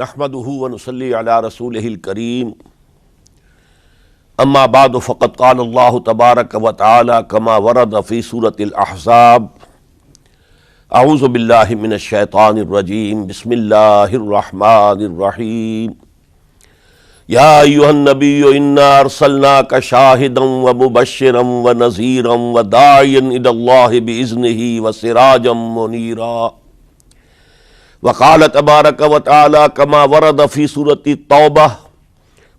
نحمده ونصلي على رسوله الكريم اما بعد فقد قال الله تبارك وتعالى كما ورد في سورة الأحزاب اعوذ بالله من الشيطان الرجيم بسم الله الرحمن الرحيم يا أيها النبي إنا أرسلناك شاهدا ومبشرا ونذيرا وداعيا إلى الله بإذنه وسراجا منيرا وقال تبارك وتعالى كما ورد في سورة التوبة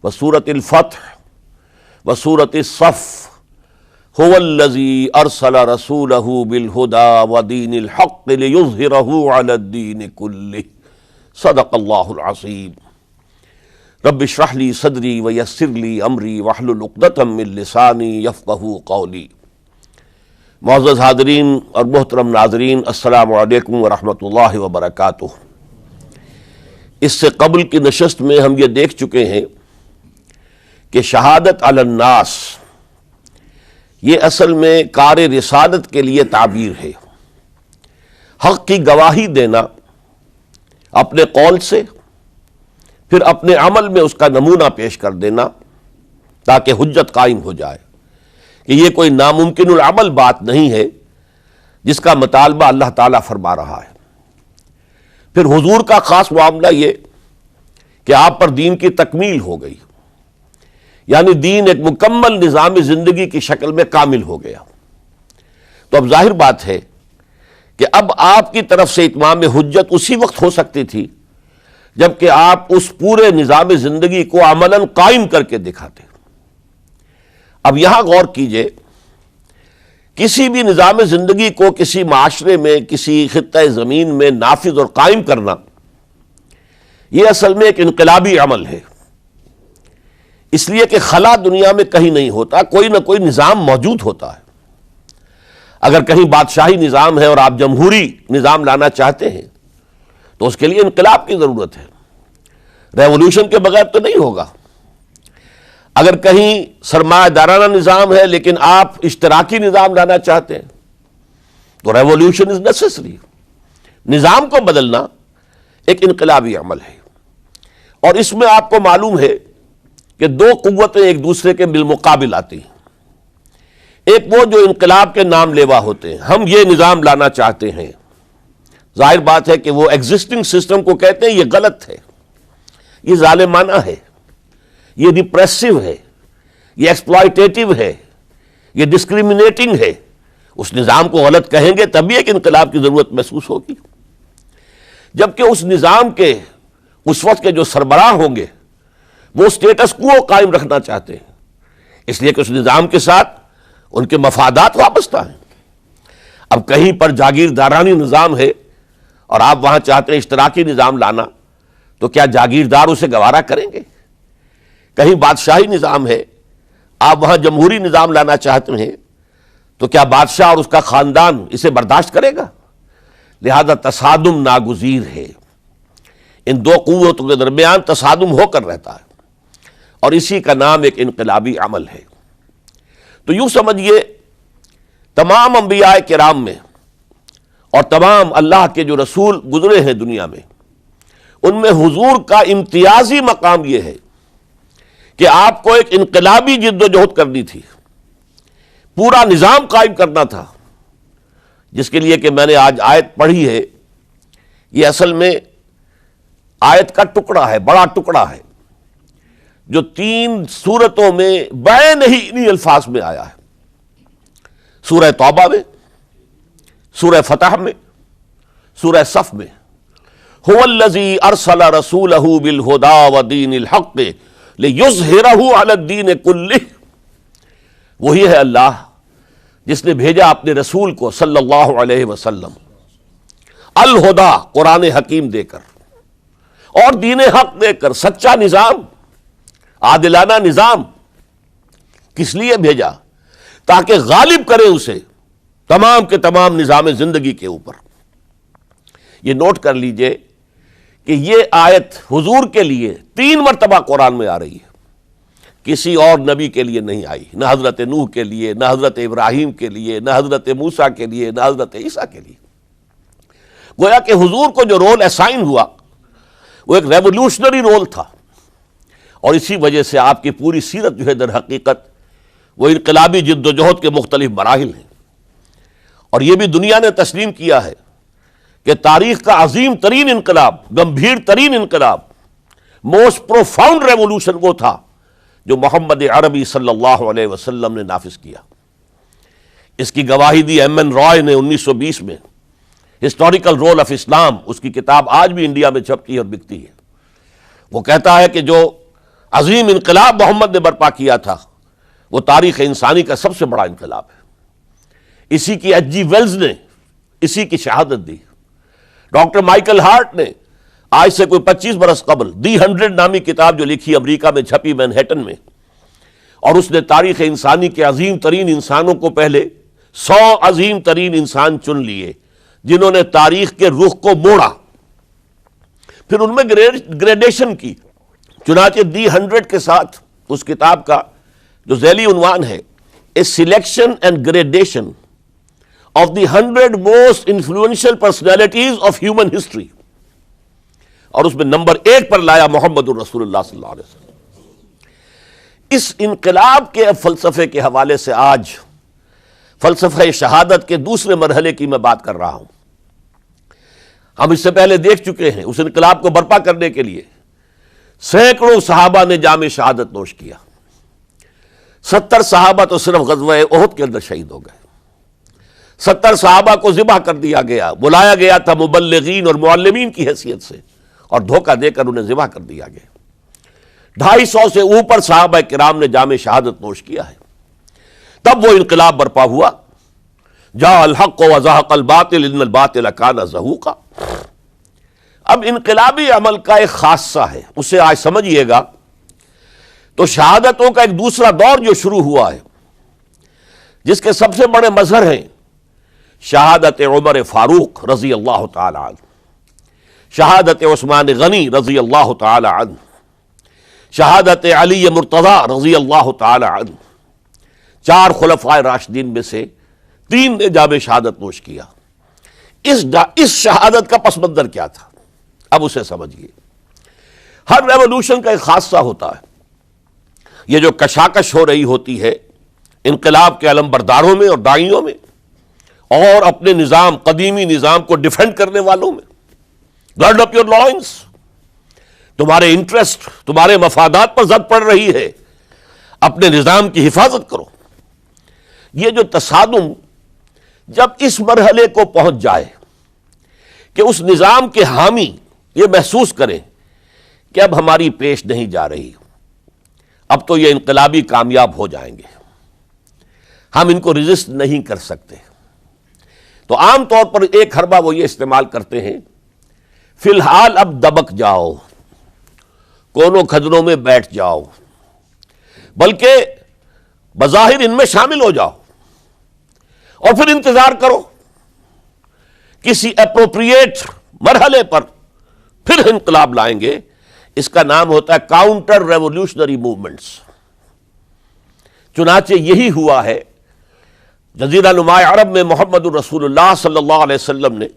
وسورة الفتح وسورة الصف هو الذي أرسل رسوله بالهدى ودين الحق ليظهره على الدين كله صدق الله العظيم رب اشرح لي صدري ويسر لي أمري واحلل عقدة من لساني يفقهوا قولي۔ معزز حاضرین اور محترم ناظرین، السلام علیکم ورحمۃ اللہ وبرکاتہ۔ اس سے قبل کی نشست میں ہم یہ دیکھ چکے ہیں کہ شہادت علی الناس یہ اصل میں کار رسالت کے لیے تعبیر ہے۔ حق کی گواہی دینا اپنے قول سے، پھر اپنے عمل میں اس کا نمونہ پیش کر دینا تاکہ حجت قائم ہو جائے کہ یہ کوئی ناممکن العمل بات نہیں ہے جس کا مطالبہ اللہ تعالیٰ فرما رہا ہے۔ پھر حضور کا خاص معاملہ یہ کہ آپ پر دین کی تکمیل ہو گئی، یعنی دین ایک مکمل نظام زندگی کی شکل میں کامل ہو گیا۔ تو اب ظاہر بات ہے کہ اب آپ کی طرف سے اتمام حجت اسی وقت ہو سکتی تھی جبکہ آپ اس پورے نظام زندگی کو عملاً قائم کر کے دکھاتے۔ اب یہاں غور کیجئے، کسی بھی نظام زندگی کو کسی معاشرے میں، کسی خطہ زمین میں نافذ اور قائم کرنا یہ اصل میں ایک انقلابی عمل ہے، اس لیے کہ خلا دنیا میں کہیں نہیں ہوتا، کوئی نہ کوئی نظام موجود ہوتا ہے۔ اگر کہیں بادشاہی نظام ہے اور آپ جمہوری نظام لانا چاہتے ہیں تو اس کے لیے انقلاب کی ضرورت ہے، ریولوشن کے بغیر تو نہیں ہوگا۔ اگر کہیں سرمایہ دارانہ نظام ہے لیکن آپ اشتراکی نظام لانا چاہتے ہیں تو ریولوشن از نیسیسری۔ نظام کو بدلنا ایک انقلابی عمل ہے، اور اس میں آپ کو معلوم ہے کہ دو قوتیں ایک دوسرے کے بالمقابل آتی ہیں۔ ایک وہ جو انقلاب کے نام لیوا ہوتے ہیں، ہم یہ نظام لانا چاہتے ہیں۔ ظاہر بات ہے کہ وہ ایگزسٹنگ سسٹم کو کہتے ہیں یہ غلط ہے، یہ ظالمانہ ہے، یہ ڈپریسو ہے، یہ ایکسپلائٹیٹو ہے، یہ ڈسکریمنیٹنگ ہے۔ اس نظام کو غلط کہیں گے تبھی ایک انقلاب کی ضرورت محسوس ہوگی۔ جبکہ اس نظام کے اس وقت کے جو سربراہ ہوں گے وہ سٹیٹس کو قائم رکھنا چاہتے ہیں، اس لیے کہ اس نظام کے ساتھ ان کے مفادات وابستہ ہیں۔ اب کہیں پر جاگیردارانی نظام ہے اور آپ وہاں چاہتے ہیں اشتراکی نظام لانا، تو کیا جاگیردار اسے گوارا کریں گے؟ کہیں بادشاہی نظام ہے، آپ وہاں جمہوری نظام لانا چاہتے ہیں تو کیا بادشاہ اور اس کا خاندان اسے برداشت کرے گا؟ لہذا تصادم ناگزیر ہے، ان دو قوتوں کے درمیان تصادم ہو کر رہتا ہے، اور اسی کا نام ایک انقلابی عمل ہے۔ تو یوں سمجھیے تمام انبیاء کرام میں اور تمام اللہ کے جو رسول گزرے ہیں دنیا میں، ان میں حضور کا امتیازی مقام یہ ہے کہ آپ کو ایک انقلابی جد و جہد کرنی تھی، پورا نظام قائم کرنا تھا، جس کے لیے کہ میں نے آج آیت پڑھی ہے، یہ اصل میں آیت کا ٹکڑا ہے، بڑا ٹکڑا ہے، جو 3 سورتوں میں بین ہی انہی الفاظ میں آیا ہے۔ سورہ توبہ میں، سورہ فتح میں، سورہ صف میں۔ هو الذی ارسل رسولہ بالہدی ودین الحق لِیُظْہِرَہُ عَلَى الدِّینِ کُلِّہ، وہی ہے اللہ جس نے بھیجا اپنے رسول کو صلی اللہ علیہ وسلم الہدا، قرآن حکیم دے کر اور دین حق دے کر، سچا نظام، عادلانہ نظام۔ کس لیے بھیجا؟ تاکہ غالب کرے اسے تمام کے تمام نظام زندگی کے اوپر۔ یہ نوٹ کر لیجئے کہ یہ آیت حضور کے لیے 3 مرتبہ قرآن میں آ رہی ہے، کسی اور نبی کے لیے نہیں آئی، نہ حضرت نوح کے لیے، نہ حضرت ابراہیم کے لیے، نہ حضرت موسیٰ کے لیے، نہ حضرت عیسیٰ کے لیے۔ گویا کہ حضور کو جو رول اسائن ہوا وہ ایک ریولوشنری رول تھا، اور اسی وجہ سے آپ کی پوری سیرت جو ہے در حقیقت وہ انقلابی جد و جہد کے مختلف مراحل ہیں. اور یہ بھی دنیا نے تسلیم کیا ہے کہ تاریخ کا عظیم ترین انقلاب، گمبھیر ترین انقلاب، موسٹ پروفاؤنڈ ریولوشن وہ تھا جو محمد عربی صلی اللہ علیہ وسلم نے نافذ کیا. اس کی گواہی دی ایم این رائے نے 1920 میں، ہسٹوریکل رول آف اسلام، اس کی کتاب آج بھی انڈیا میں چھپتی ہے اور بکتی ہے. وہ کہتا ہے کہ جو عظیم انقلاب محمد نے برپا کیا تھا وہ تاریخ انسانی کا سب سے بڑا انقلاب ہے. اسی کی ایچ جی ویلز نے اسی کی شہادت دی. ڈاکٹر مائیکل ہارٹ نے آج سے کوئی 25 برس قبل دی 100 نامی کتاب جو لکھی، امریکہ میں چھپی مینہٹن میں، اور اس نے تاریخ انسانی کے عظیم ترین انسانوں کو پہلے 100 عظیم ترین انسان چن لیے جنہوں نے تاریخ کے رخ کو موڑا، پھر ان میں گریڈیشن کی. چنانچہ دی 100 کے ساتھ اس کتاب کا جو ذیلی عنوان ہے a selection and gradation of the 100 most influential personalities of human history, اور اس میں نمبر 1 پر لایا محمد الرسول اللہ صلی اللہ علیہ وسلم. اس انقلاب کے فلسفے کے حوالے سے آج فلسفہ شہادت کے دوسرے مرحلے کی میں بات کر رہا ہوں. ہم اس سے پہلے دیکھ چکے ہیں اس انقلاب کو برپا کرنے کے لیے سینکڑوں صحابہ نے جام شہادت نوش کیا. 70 صحابہ تو صرف غزوہ احد کے اندر شہید ہو گئے. 70 صحابہ کو ذبح کر دیا گیا، بلایا گیا تھا مبلغین اور معلمین کی حیثیت سے، اور دھوکہ دے کر انہیں ذبح کر دیا گیا. 250 سے اوپر صحابہ کرام نے جام شہادت نوش کیا ہے. تب وہ انقلاب برپا ہوا. جاء الحق وزهق الباطل ان الباطل کان زہوقا. اب انقلابی عمل کا ایک خاصہ ہے، اسے آج سمجھیے گا. تو شہادتوں کا ایک دوسرا دور جو شروع ہوا ہے، جس کے سب سے بڑے مظہر ہیں شہادت عمر فاروق رضی اللہ تعالی عنہ، شہادت عثمان غنی رضی اللہ تعالی عنہ، شہادت علی مرتضی رضی اللہ تعالی عنہ. 4 خلفائے راشدین میں سے 3 نے جام شہادت نوش کیا. اس شہادت کا پس منظر کیا تھا، اب اسے سمجھیے. ہر ریولوشن کا ایک خاصہ ہوتا ہے. یہ جو کشاکش ہو رہی ہوتی ہے انقلاب کے علمبرداروں میں اور داعیوں میں، اور اپنے نظام، قدیمی نظام کو ڈیفینڈ کرنے والوں میں، گارڈ اپ یور لائنس، تمہارے انٹرسٹ، تمہارے مفادات پر زد پڑ رہی ہے، اپنے نظام کی حفاظت کرو. یہ جو تصادم جب اس مرحلے کو پہنچ جائے کہ اس نظام کے حامی یہ محسوس کریں کہ اب ہماری پیش نہیں جا رہی، اب تو یہ انقلابی کامیاب ہو جائیں گے، ہم ان کو ریزسٹ نہیں کر سکتے، تو عام طور پر ایک حربہ وہ یہ استعمال کرتے ہیں، فی الحال اب دبک جاؤ، کونوں کھجروں میں بیٹھ جاؤ، بلکہ بظاہر ان میں شامل ہو جاؤ، اور پھر انتظار کرو کسی اپروپریٹ مرحلے پر پھر انقلاب لائیں گے. اس کا نام ہوتا ہے کاؤنٹر ریولوشنری موومنٹس. چنانچہ یہی ہوا ہے. جزیرہ نما عرب میں محمد الرسول اللہ صلی اللہ علیہ وسلم نے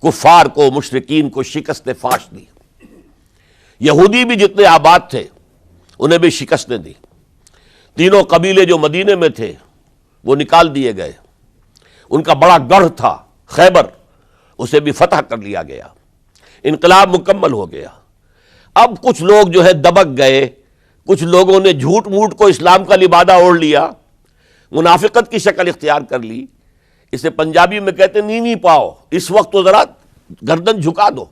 کفار کو، مشرکین کو شکست فاش دی. یہودی بھی جتنے آباد تھے انہیں بھی شکستیں دی. 3 قبیلے جو مدینے میں تھے وہ نکال دیے گئے. ان کا بڑا گڑھ تھا خیبر، اسے بھی فتح کر لیا گیا. انقلاب مکمل ہو گیا. اب کچھ لوگ جو ہے دبک گئے، کچھ لوگوں نے جھوٹ موٹ کو اسلام کا لبادہ اوڑھ لیا، منافقت کی شکل اختیار کر لی. اسے پنجابی میں کہتے ہیں نیوی پاؤ، اس وقت تو ذرا گردن جھکا دو،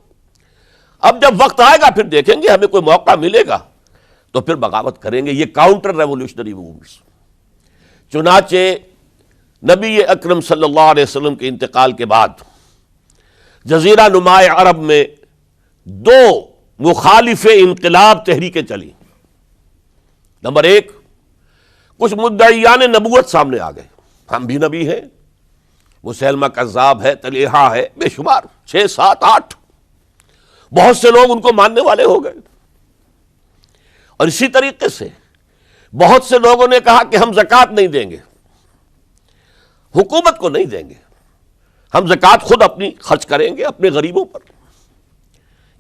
اب جب وقت آئے گا پھر دیکھیں گے، ہمیں کوئی موقع ملے گا تو پھر بغاوت کریں گے. یہ کاؤنٹر ریولوشنری موومنٹس. چنانچہ نبی اکرم صلی اللہ علیہ وسلم کے انتقال کے بعد جزیرہ نما عرب میں 2 مخالف انقلاب تحریکیں چلی. نمبر 1، کچھ مدعیان نبوت سامنے آ گئے، ہم بھی نبی ہیں، مسیلمہ کذاب ہے، طلیحہ ہے، بے شمار 6، 7، 8 بہت سے لوگ ان کو ماننے والے ہو گئے. اور اسی طریقے سے بہت سے لوگوں نے کہا کہ ہم زکوٰۃ نہیں دیں گے، حکومت کو نہیں دیں گے، ہم زکوٰۃ خود اپنی خرچ کریں گے اپنے غریبوں پر.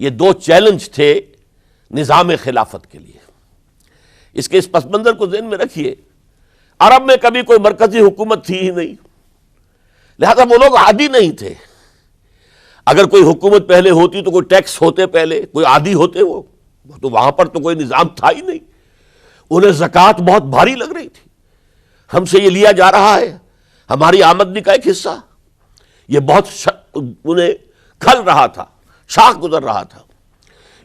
یہ دو چیلنج تھے نظام خلافت کے لیے. اس کے اس پس منظر کو ذہن میں رکھیے. عرب میں کبھی کوئی مرکزی حکومت تھی ہی نہیں، لہذا وہ لوگ عادی نہیں تھے. اگر کوئی حکومت پہلے ہوتی تو کوئی ٹیکس ہوتے، پہلے کوئی عادی ہوتے، وہ تو وہاں پر تو کوئی نظام تھا ہی نہیں. انہیں زکوٰۃ بہت بھاری لگ رہی تھی. ہم سے یہ لیا جا رہا ہے، ہماری آمدنی کا ایک حصہ، یہ بہت انہیں کھل رہا تھا، شاخ گزر رہا تھا.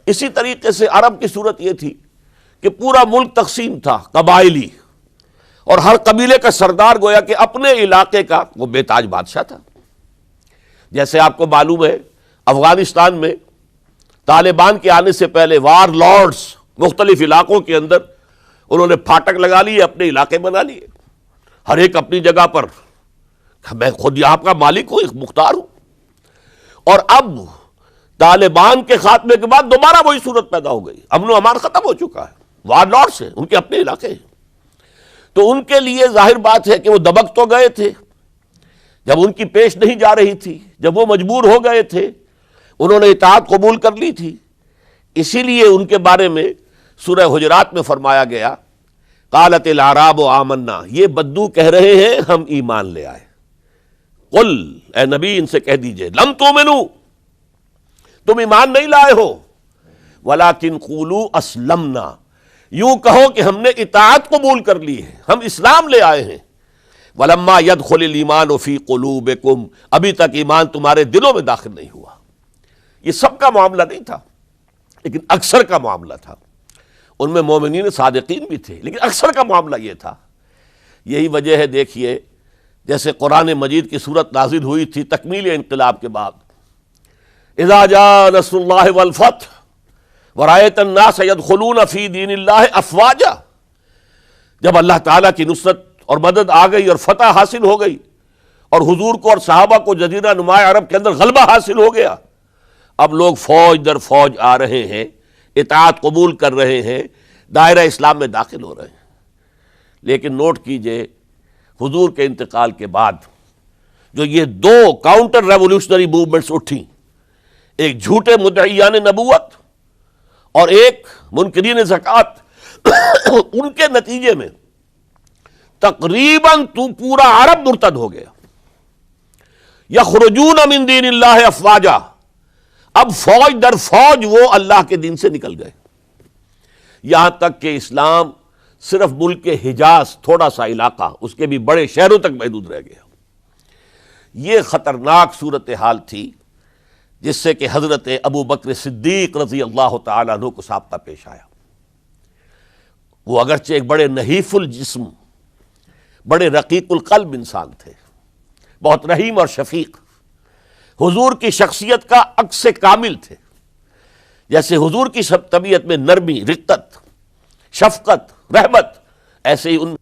اسی طریقے سے عرب کی صورت یہ تھی کہ پورا ملک تقسیم تھا، قبائلی، اور ہر قبیلے کا سردار گویا کہ اپنے علاقے کا وہ بے تاج بادشاہ تھا. جیسے آپ کو معلوم ہے افغانستان میں طالبان کے آنے سے پہلے وار لارڈز مختلف علاقوں کے اندر انہوں نے پھاٹک لگا لیے، اپنے علاقے بنا لیے، ہر ایک اپنی جگہ پر. میں خود یہاں کا مالک ہوں، مختار ہوں. اور اب طالبان کے خاتمے کے بعد دوبارہ وہی صورت پیدا ہو گئی، امن و امان ختم ہو چکا ہے، وار لارڈز ہیں، ان کے اپنے علاقے ہیں. تو ان کے لیے ظاہر بات ہے کہ وہ دبک تو گئے تھے جب ان کی پیش نہیں جا رہی تھی، جب وہ مجبور ہو گئے تھے، انہوں نے اطاعت قبول کر لی تھی. اسی لیے ان کے بارے میں سورہ حجرات میں فرمایا گیا قالت الاعراب آمنا، یہ بدو کہہ رہے ہیں ہم ایمان لے آئے. قل، اے نبی ان سے کہہ دیجئے، لم تؤمنوا، تم ایمان نہیں لائے ہو، ولکن قولوا اسلمنا، یوں کہو کہ ہم نے اطاعت قبول کر لی ہے، ہم اسلام لے آئے ہیں. ولما يدخل الايمان في قلوبكم، ابھی تک ایمان تمہارے دلوں میں داخل نہیں ہوا. یہ سب کا معاملہ نہیں تھا، لیکن اکثر کا معاملہ تھا. ان میں مومنین صادقین بھی تھے، لیکن اکثر کا معاملہ یہ تھا. یہی وجہ ہے، دیکھیے جیسے قرآن مجید کی صورت نازل ہوئی تھی تکمیل انقلاب کے بعد، اذا جاء نصر اللہ والفتح ورأیت الناس يدخلون فی دین اللہ افواجا، جب اللہ تعالیٰ کی نصرت اور مدد آ گئی اور فتح حاصل ہو گئی اور حضور کو اور صحابہ کو جزیرہ نما عرب کے اندر غلبہ حاصل ہو گیا، اب لوگ فوج در فوج آ رہے ہیں، اطاعت قبول کر رہے ہیں، دائرہ اسلام میں داخل ہو رہے ہیں. لیکن نوٹ کیجئے حضور کے انتقال کے بعد جو یہ دو کاؤنٹر ریولوشنری موومنٹس اٹھیں، ایک جھوٹے مدعیان نبوت اور ایک منکرین زکوٰۃ، ان کے نتیجے میں تقریباً تو پورا عرب مرتد ہو گیا. یخرجون من دین اللہ افواجا، اب فوج در فوج وہ اللہ کے دین سے نکل گئے، یہاں تک کہ اسلام صرف ملک کے حجاز، تھوڑا سا علاقہ، اس کے بھی بڑے شہروں تک محدود رہ گیا. یہ خطرناک صورتحال تھی جس سے کہ حضرت ابو بکر صدیق رضی اللہ تعالیٰ عنہ کو سابقہ پیش آیا. وہ اگرچہ ایک بڑے نحیف الجسم، بڑے رقیق القلب انسان تھے، بہت رحیم اور شفیق، حضور کی شخصیت کا عکس کامل تھے. جیسے حضور کی سب طبیعت میں نرمی، رقت، شفقت، رحمت، ایسے ہی ان میں.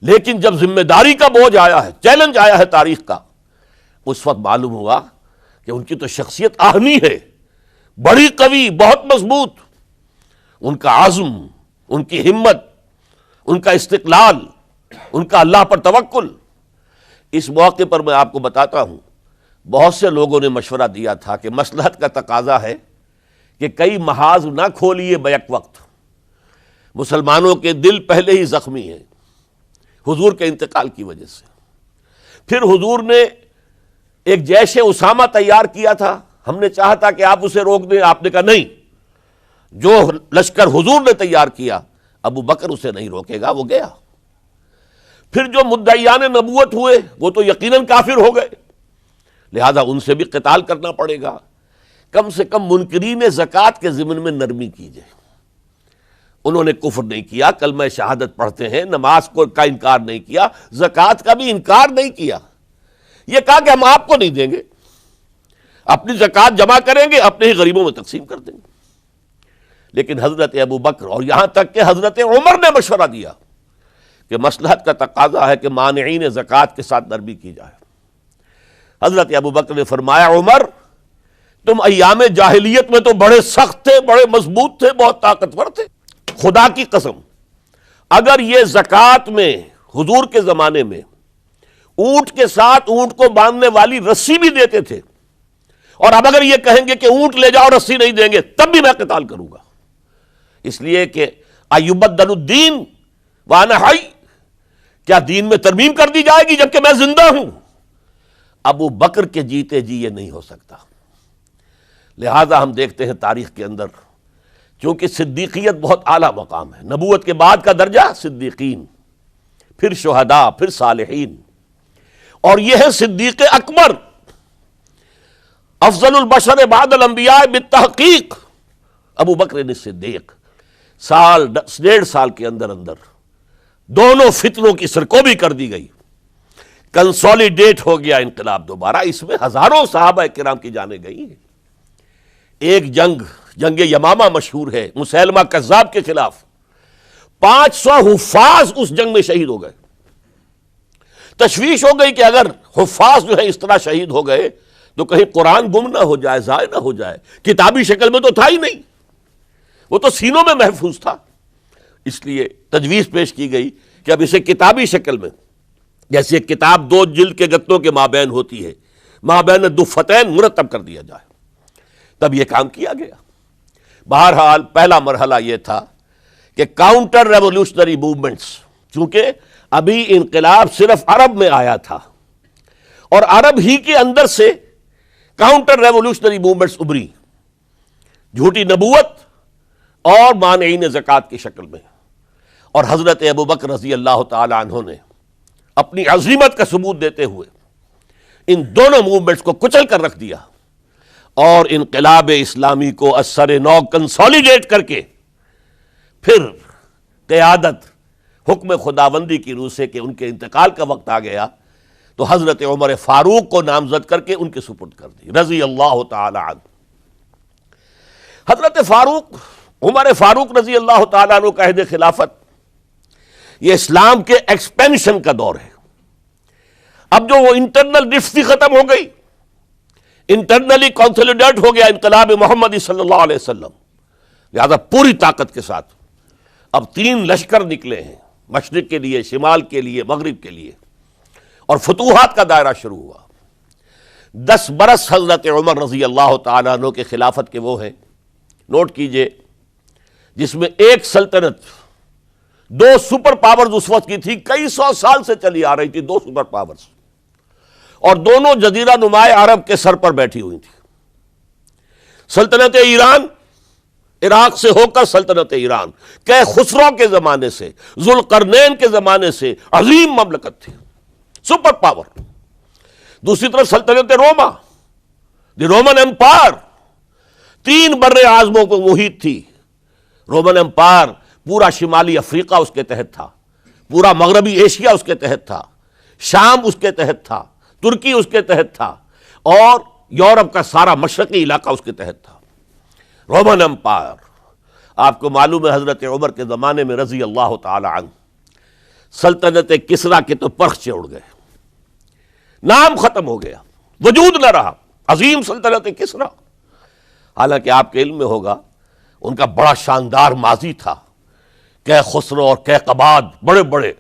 لیکن جب ذمہ داری کا بوجھ آیا ہے، چیلنج آیا ہے تاریخ کا، اس وقت معلوم ہوا کہ ان کی تو شخصیت آہنی ہے، بڑی قوی، بہت مضبوط. ان کا عزم، ان کی ہمت، ان کا استقلال، ان کا اللہ پر توکل. اس موقع پر میں آپ کو بتاتا ہوں، بہت سے لوگوں نے مشورہ دیا تھا کہ مصلحت کا تقاضا ہے کہ کئی محاذ نہ کھولیے بیک وقت. مسلمانوں کے دل پہلے ہی زخمی ہیں حضور کے انتقال کی وجہ سے. پھر حضور نے ایک جیش اسامہ تیار کیا تھا، ہم نے چاہا تھا کہ آپ اسے روک دیں، آپ نے کہا نہیں، جو لشکر حضور نے تیار کیا ابو بکر اسے نہیں روکے گا، وہ گیا. پھر جو مدعیان نبوت ہوئے وہ تو یقیناً کافر ہو گئے، لہذا ان سے بھی قتال کرنا پڑے گا. کم سے کم منکرین زکوٰۃ کے ضمن میں نرمی کیجئے. انہوں نے کفر نہیں کیا، کلمہ شہادت پڑھتے ہیں، نماز کا انکار نہیں کیا، زکوٰۃ کا بھی انکار نہیں کیا. یہ کہا کہ ہم آپ کو نہیں دیں گے، اپنی زکوٰۃ جمع کریں گے، اپنے ہی غریبوں میں تقسیم کر دیں گے. لیکن حضرت ابو بکر اور یہاں تک کہ حضرت عمر نے مشورہ دیا کہ مصلحت کا تقاضا ہے کہ مانعین زکوٰۃ کے ساتھ نرمی کی جائے. حضرت ابو بکر نے فرمایا، عمر تم ایام جاہلیت میں تو بڑے سخت تھے، بڑے مضبوط تھے، بہت طاقتور تھے. خدا کی قسم اگر یہ زکوٰۃ میں حضور کے زمانے میں اونٹ کے ساتھ اونٹ کو باندھنے والی رسی بھی دیتے تھے اور اب اگر یہ کہیں گے کہ اونٹ لے جاؤ رسی نہیں دیں گے تب بھی میں قتال کروں گا، اس لیے کہ ایبدل الدین وانا حی، کیا دین میں ترمیم کر دی جائے گی جبکہ میں زندہ ہوں؟ ابو بکر کے جیتے جی یہ نہیں ہو سکتا۔ لہذا ہم دیکھتے ہیں تاریخ کے اندر، چونکہ صدیقیت بہت اعلیٰ مقام ہے، نبوت کے بعد کا درجہ صدیقین، پھر شہداء، پھر صالحین، اور یہ ہے صدیق اکبر، افضل البشر بعد الانبیاء بالتحقیق ابو بکر صدیق۔ سال 1.5 سال کے اندر دونوں فتنوں کی سرکوبی کر دی گئی، کنسولیڈیٹ ہو گیا انقلاب دوبارہ۔ اس میں ہزاروں صحابہ کرام کی جانیں گئی ہیں۔ ایک جنگ یمامہ مشہور ہے، مسیلمہ کذاب کے خلاف 500 حفاظ اس جنگ میں شہید ہو گئے۔ تشویش ہو گئی کہ اگر حفاظ جو ہے اس طرح شہید ہو گئے تو کہیں قرآن گم نہ ہو جائے، ضائع نہ ہو جائے۔ کتابی شکل میں تو تھا ہی نہیں، وہ تو سینوں میں محفوظ تھا، اس لیے تجویز پیش کی گئی کہ اب اسے کتابی شکل میں، جیسے ایک کتاب 2 جلد کے گتوں کے مابین ہوتی ہے، مابین دفتین مرتب کر دیا جائے۔ تب یہ کام کیا گیا۔ بہرحال پہلا مرحلہ یہ تھا کہ کاؤنٹر ریولوشنری موومنٹس، چونکہ ابھی انقلاب صرف عرب میں آیا تھا اور عرب ہی کے اندر سے کاؤنٹر ریولوشنری موومنٹس ابری، جھوٹی نبوت اور مانعین زکوٰۃ کی شکل میں، اور حضرت ابو بکر رضی اللہ تعالی عنہ نے اپنی عظیمت کا ثبوت دیتے ہوئے ان دونوں موومنٹس کو کچل کر رکھ دیا اور انقلاب اسلامی کو اثر نو کنسولیڈیٹ کر کے پھر قیادت حکم خداوندی کی روح سے کہ ان کے انتقال کا وقت آ گیا تو حضرت عمر فاروق کو نامزد کر کے ان کے سپرد کر دی رضی اللہ تعالی عنہ۔ حضرت فاروق، عمر فاروق رضی اللہ تعالیٰ عنہ کا عہد خلافت، یہ اسلام کے ایکسپینشن کا دور ہے۔ اب جو وہ انٹرنل رفتی ختم ہو گئی، انٹرنلی کنسولیڈیٹ ہو گیا انقلاب محمدی صلی اللہ علیہ وسلم، لہذا پوری طاقت کے ساتھ اب 3 لشکر نکلے ہیں، مشرق کے لیے، شمال کے لیے، مغرب کے لیے، اور فتوحات کا دائرہ شروع ہوا۔ 10 برس حضرت عمر رضی اللہ تعالیٰ عنہ کے خلافت کے وہ ہیں، نوٹ کیجئے، جس میں ایک سلطنت 2 سپر پاورز اس وقت کی تھی، کئی 100 سال سے چلی آ رہی تھی 2 سپر پاورز، اور دونوں جزیرہ نمائے عرب کے سر پر بیٹھی ہوئی تھی۔ سلطنت ایران، عراق سے ہو کر سلطنت ایران، کہ خسرو کے زمانے سے، ذوالقرنین کے زمانے سے عظیم مملکت تھی، سپر پاور۔ دوسری طرف سلطنت روما، دی رومن امپائر، 3 بر اعظموں کو محیط تھی۔ رومن امپائر پورا شمالی افریقہ اس کے تحت تھا، پورا مغربی ایشیا اس کے تحت تھا، شام اس کے تحت تھا، ترکی اس کے تحت تھا، اور یورپ کا سارا مشرقی علاقہ اس کے تحت تھا۔ رومن امپائر، آپ کو معلوم ہے حضرت عمر کے زمانے میں رضی اللہ تعالی عنہ سلطنت کسریٰ کے تو پرخچے اڑ گئے، نام ختم ہو گیا، وجود نہ رہا عظیم سلطنت کسریٰ۔ حالانکہ آپ کے علم میں ہوگا ان کا بڑا شاندار ماضی تھا، کہ خسرو اور کیقباد، بڑے بڑے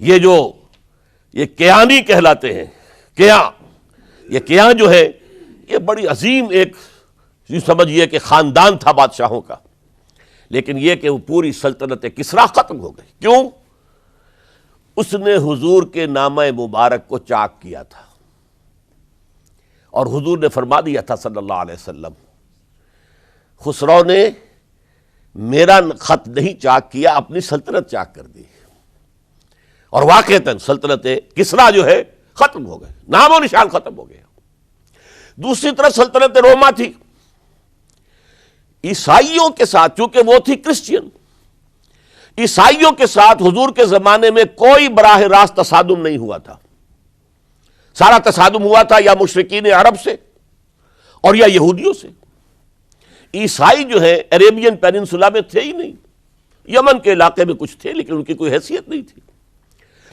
یہ کیانی کہلاتے ہیں، یہ کیاں جو ہے یہ بڑی عظیم ایک یوں سمجھیے کہ خاندان تھا بادشاہوں کا، لیکن یہ کہ وہ پوری سلطنت کسریٰ ختم ہو گئی۔ کیوں؟ اس نے حضور کے نامہ مبارک کو چاک کیا تھا، اور حضور نے فرما دیا تھا صلی اللہ علیہ وسلم، خسرو نے میرا خط نہیں چاک کیا، اپنی سلطنت چاک کر دی، اور واقعتاً سلطنت کسریٰ جو ہے ختم ہو گئے، نام و نشان ختم ہو گیا۔ دوسری طرف سلطنت روما تھی، عیسائیوں کے ساتھ، چونکہ وہ تھی کرسچین، عیسائیوں کے ساتھ حضور کے زمانے میں کوئی براہ راست تصادم نہیں ہوا تھا، سارا تصادم ہوا تھا یا مشرکین عرب سے اور یا یہودیوں سے۔ عیسائی جو ہے عربین پیننسولا میں تھے ہی نہیں، یمن کے علاقے میں کچھ تھے لیکن ان کی کوئی حیثیت نہیں تھی،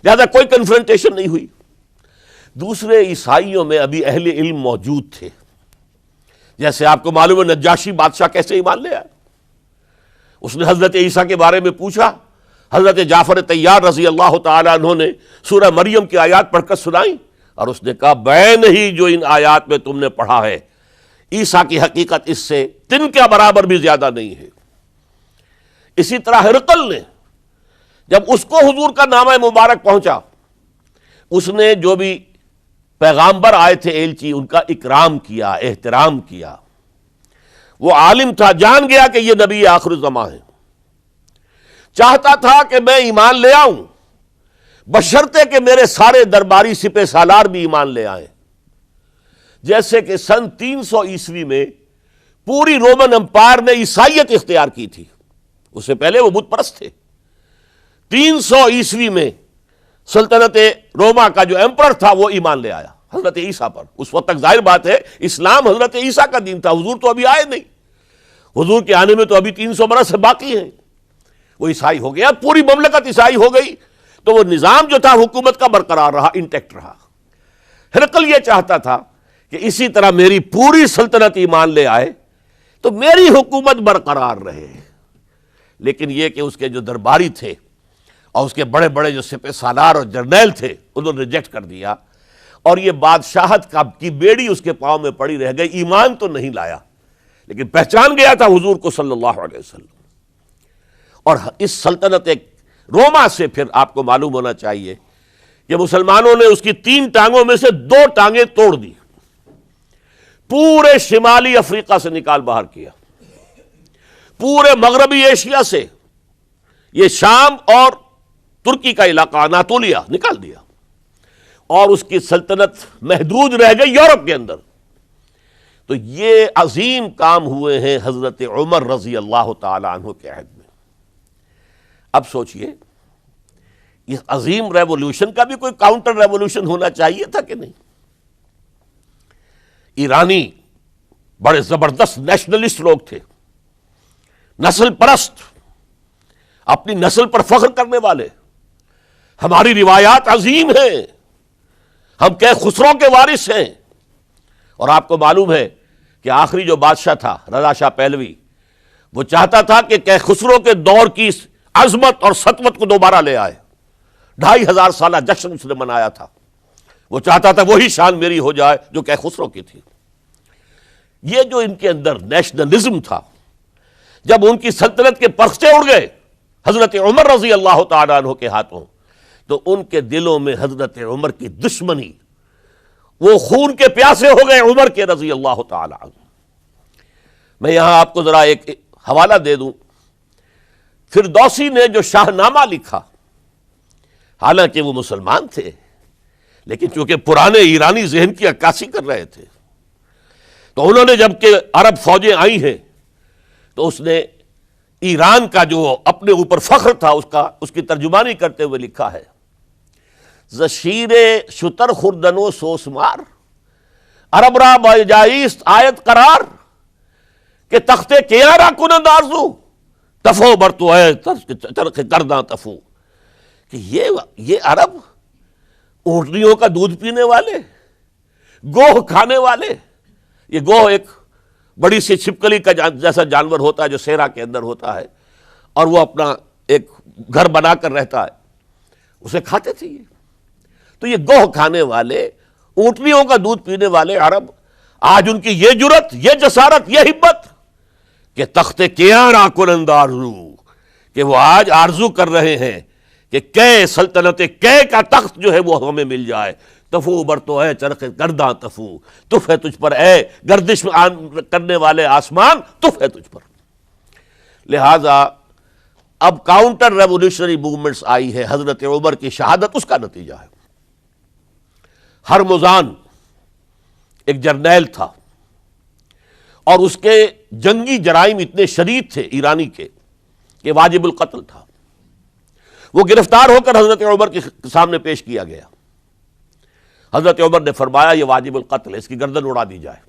لہذا کوئی کنفرنٹیشن نہیں ہوئی۔ دوسرے عیسائیوں میں ابھی اہل علم موجود تھے، جیسے آپ کو معلوم ہے نجاشی بادشاہ کیسے ایمان لے آئے، اس نے حضرت عیسیٰ کے بارے میں پوچھا، حضرت جعفر طیار رضی اللہ تعالیٰ عنہ نے سورہ مریم کی آیات پڑھ کر سنائیں، اور اس نے کہا بین ہی جو ان آیات میں تم نے پڑھا ہے عیسیٰ کی حقیقت اس سے تن کے برابر بھی زیادہ نہیں ہے۔ اسی طرح ہرقل نے جب اس کو حضور کا نامہ مبارک پہنچا، اس نے جو بھی پیغامبر آئے تھے ایلچی، ان کا اکرام کیا، احترام کیا۔ وہ عالم تھا، جان گیا کہ یہ نبی آخر الزماں ہے، چاہتا تھا کہ میں ایمان لے آؤں بشرطے کہ میرے سارے درباری سپہ سالار بھی ایمان لے آئیں۔ جیسے کہ سن 300 عیسوی میں پوری رومن امپائر نے عیسائیت اختیار کی تھی، اس سے پہلے وہ بت پرست تھے۔ 300 عیسوی میں سلطنت روما کا جو ایمپرر تھا وہ ایمان لے آیا حضرت عیسیٰ پر۔ اس وقت تک ظاہر بات ہے اسلام حضرت عیسیٰ کا دین تھا، حضور تو ابھی آئے نہیں، حضور کے آنے میں تو ابھی 300 برس باقی ہیں۔ وہ عیسائی ہو گیا، پوری مملکت عیسائی ہو گئی، تو وہ نظام جو تھا حکومت کا برقرار رہا، انٹیکٹ رہا۔ ہرقل یہ چاہتا تھا کہ اسی طرح میری پوری سلطنت ایمان لے آئے تو میری حکومت برقرار رہے، لیکن یہ کہ اس کے جو درباری تھے اور اس کے بڑے بڑے جو سپہ سالار اور جرنیل تھے انہوں نے ریجیکٹ کر دیا، اور یہ بادشاہت کی بیڑی اس کے پاؤں میں پڑی رہ گئی۔ ایمان تو نہیں لایا لیکن پہچان گیا تھا حضور کو صلی اللہ علیہ وسلم۔ اور اس سلطنت روما سے پھر آپ کو معلوم ہونا چاہیے کہ مسلمانوں نے اس کی 3 ٹانگوں میں سے 2 ٹانگیں توڑ دی، پورے شمالی افریقہ سے نکال باہر کیا، پورے مغربی ایشیا سے، یہ شام اور ترکی کا علاقہ اناطولیہ نکال دیا، اور اس کی سلطنت محدود رہ گئی یورپ کے اندر۔ تو یہ عظیم کام ہوئے ہیں حضرت عمر رضی اللہ تعالی عنہ کے عہد میں۔ اب سوچئے اس عظیم ریولوشن کا بھی کوئی کاؤنٹر ریولوشن ہونا چاہیے تھا کہ نہیں؟ ایرانی بڑے زبردست نیشنلسٹ لوگ تھے، نسل پرست، اپنی نسل پر فخر کرنے والے، ہماری روایات عظیم ہیں، ہم خسرو کے وارث ہیں۔ اور آپ کو معلوم ہے کہ آخری جو بادشاہ تھا رضا شاہ پہلوی، وہ چاہتا تھا کہ خسرو کے دور کی عظمت اور سطوت کو دوبارہ لے آئے۔ 2500 سالہ جشن اس نے منایا تھا، وہ چاہتا تھا وہی شان میری ہو جائے جو خسرو کی تھی۔ یہ جو ان کے اندر نیشنلزم تھا، جب ان کی سلطنت کے پرچے اڑ گئے حضرت عمر رضی اللہ تعالیٰ عنہ کے ہاتھوں، تو ان کے دلوں میں حضرت عمر کی دشمنی، وہ خون کے پیاسے ہو گئے عمر کے رضی اللہ تعالیٰ عنہ۔ میں یہاں آپ کو ذرا ایک حوالہ دے دوں، فردوسی نے جو شاہ نامہ لکھا، حالانکہ وہ مسلمان تھے لیکن چونکہ پرانے ایرانی ذہن کی عکاسی کر رہے تھے، تو انہوں نے جب کہ عرب فوجیں آئی ہیں تو اس نے ایران کا جو اپنے اوپر فخر تھا اس کی ترجمانی کرتے ہوئے لکھا ہے، زشیر شتر خوردن و سوسمار عرب را بجائیست آیت قرار کہ تخت کیارا کنند آرزو تفو برتو ہے چرخ کرداں تفو، کہ یہ عرب اونٹنیوں کا دودھ پینے والے، گوہ کھانے والے، یہ گوہ ایک بڑی سی چھپکلی کا جیسا جانور ہوتا ہے جو صحرا کے اندر ہوتا ہے، اور وہ اپنا ایک گھر بنا کر رہتا ہے، اسے کھاتے تھے یہ۔ تو یہ گوہ کھانے والے، اونٹنیوں کا دودھ پینے والے عرب، آج ان کی یہ جرت، یہ جسارت، یہ ہمت کہ تخت کیاں کنند آرزو، کہ وہ آج آرزو کر رہے ہیں کہ کئے سلطنت کئے کا تخت جو ہے وہ ہمیں مل جائے۔ تفو برتو ہے چرخ گرداں تفو، تف ہے تجھ پر اے گردش کرنے والے آسمان، تف ہے تجھ پر۔ لہذا اب کاؤنٹر ریولوشنری موومنٹس آئی ہے، حضرت عمر کی شہادت اس کا نتیجہ ہے۔ ہرمزان ایک جرنیل تھا اور اس کے جنگی جرائم اتنے شدید تھے ایرانی کے کہ واجب القتل تھا۔ وہ گرفتار ہو کر حضرت عمر کے سامنے پیش کیا گیا۔ حضرت عمر نے فرمایا یہ واجب القتل ہے، اس کی گردن اڑا دی جائے۔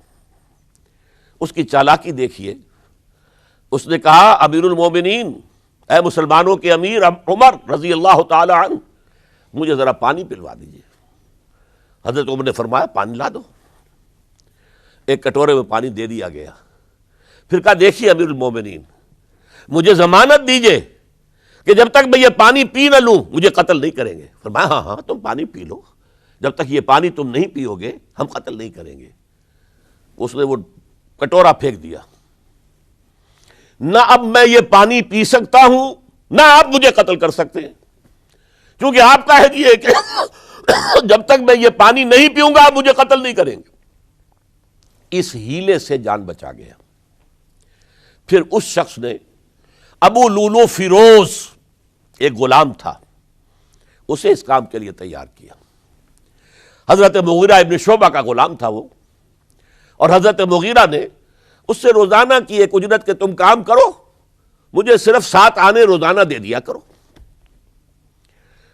اس کی چالاکی دیکھیے، اس نے کہا امیر المومنین، اے مسلمانوں کے امیر عمر رضی اللہ تعالی عنہ، مجھے ذرا پانی پلوا دیجیے۔ حضرت عمر نے فرمایا پانی لا دو۔ ایک کٹورے میں پانی دے دیا گیا۔ پھر کہا دیکھیے امیر المومنین، مجھے ضمانت دیجیے کہ جب تک میں یہ پانی پی نہ لوں مجھے قتل نہیں کریں گے۔ فرمایا ہاں ہاں تم پانی پی لو، جب تک یہ پانی تم نہیں پیو گے ہم قتل نہیں کریں گے۔ اس نے وہ کٹورا پھینک دیا، نہ اب میں یہ پانی پی سکتا ہوں، نہ آپ مجھے قتل کر سکتے ہیں، کیونکہ آپ کا عہد یہ ہے کہ جب تک میں یہ پانی نہیں پیوں گا آپ مجھے قتل نہیں کریں گے۔ اس ہیلے سے جان بچا گیا۔ پھر اس شخص نے ابو لولو فیروز، ایک غلام تھا، اسے اس کام کے لیے تیار کیا۔ حضرت مغیرہ ابن شعبہ کا غلام تھا وہ، اور حضرت مغیرہ نے اس سے روزانہ کی ایک اجرت کہ تم کام کرو، مجھے صرف 7 آنے روزانہ دے دیا کرو۔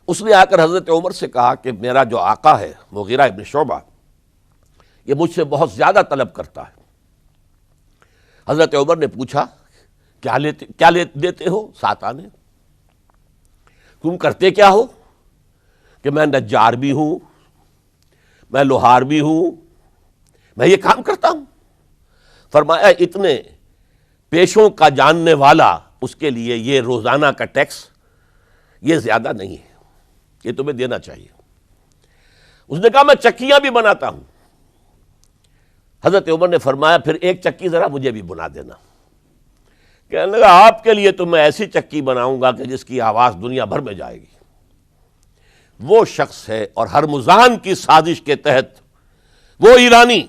اس نے آ کر حضرت عمر سے کہا کہ میرا جو آقا ہے مغیرہ ابن شعبہ، یہ مجھ سے بہت زیادہ طلب کرتا ہے۔ حضرت عمر نے پوچھا کیا دیتے ہو؟ 7 آنے۔ تم کرتے کیا ہو؟ کہ میں نجار بھی ہوں، میں لوہار بھی ہوں، میں یہ کام کرتا ہوں۔ فرمایا اتنے پیشوں کا جاننے والا اس کے لیے یہ روزانہ کا ٹیکس یہ زیادہ نہیں ہے، یہ تمہیں دینا چاہیے۔ اس نے کہا میں چکیاں بھی بناتا ہوں۔ حضرت عمر نے فرمایا پھر ایک چکی ذرا مجھے بھی بنا دینا۔ کہنے لگا آپ کے لیے تو میں ایسی چکی بناؤں گا کہ جس کی آواز دنیا بھر میں جائے گی۔ وہ شخص ہے اور ہرمزان کی سازش کے تحت وہ ایرانی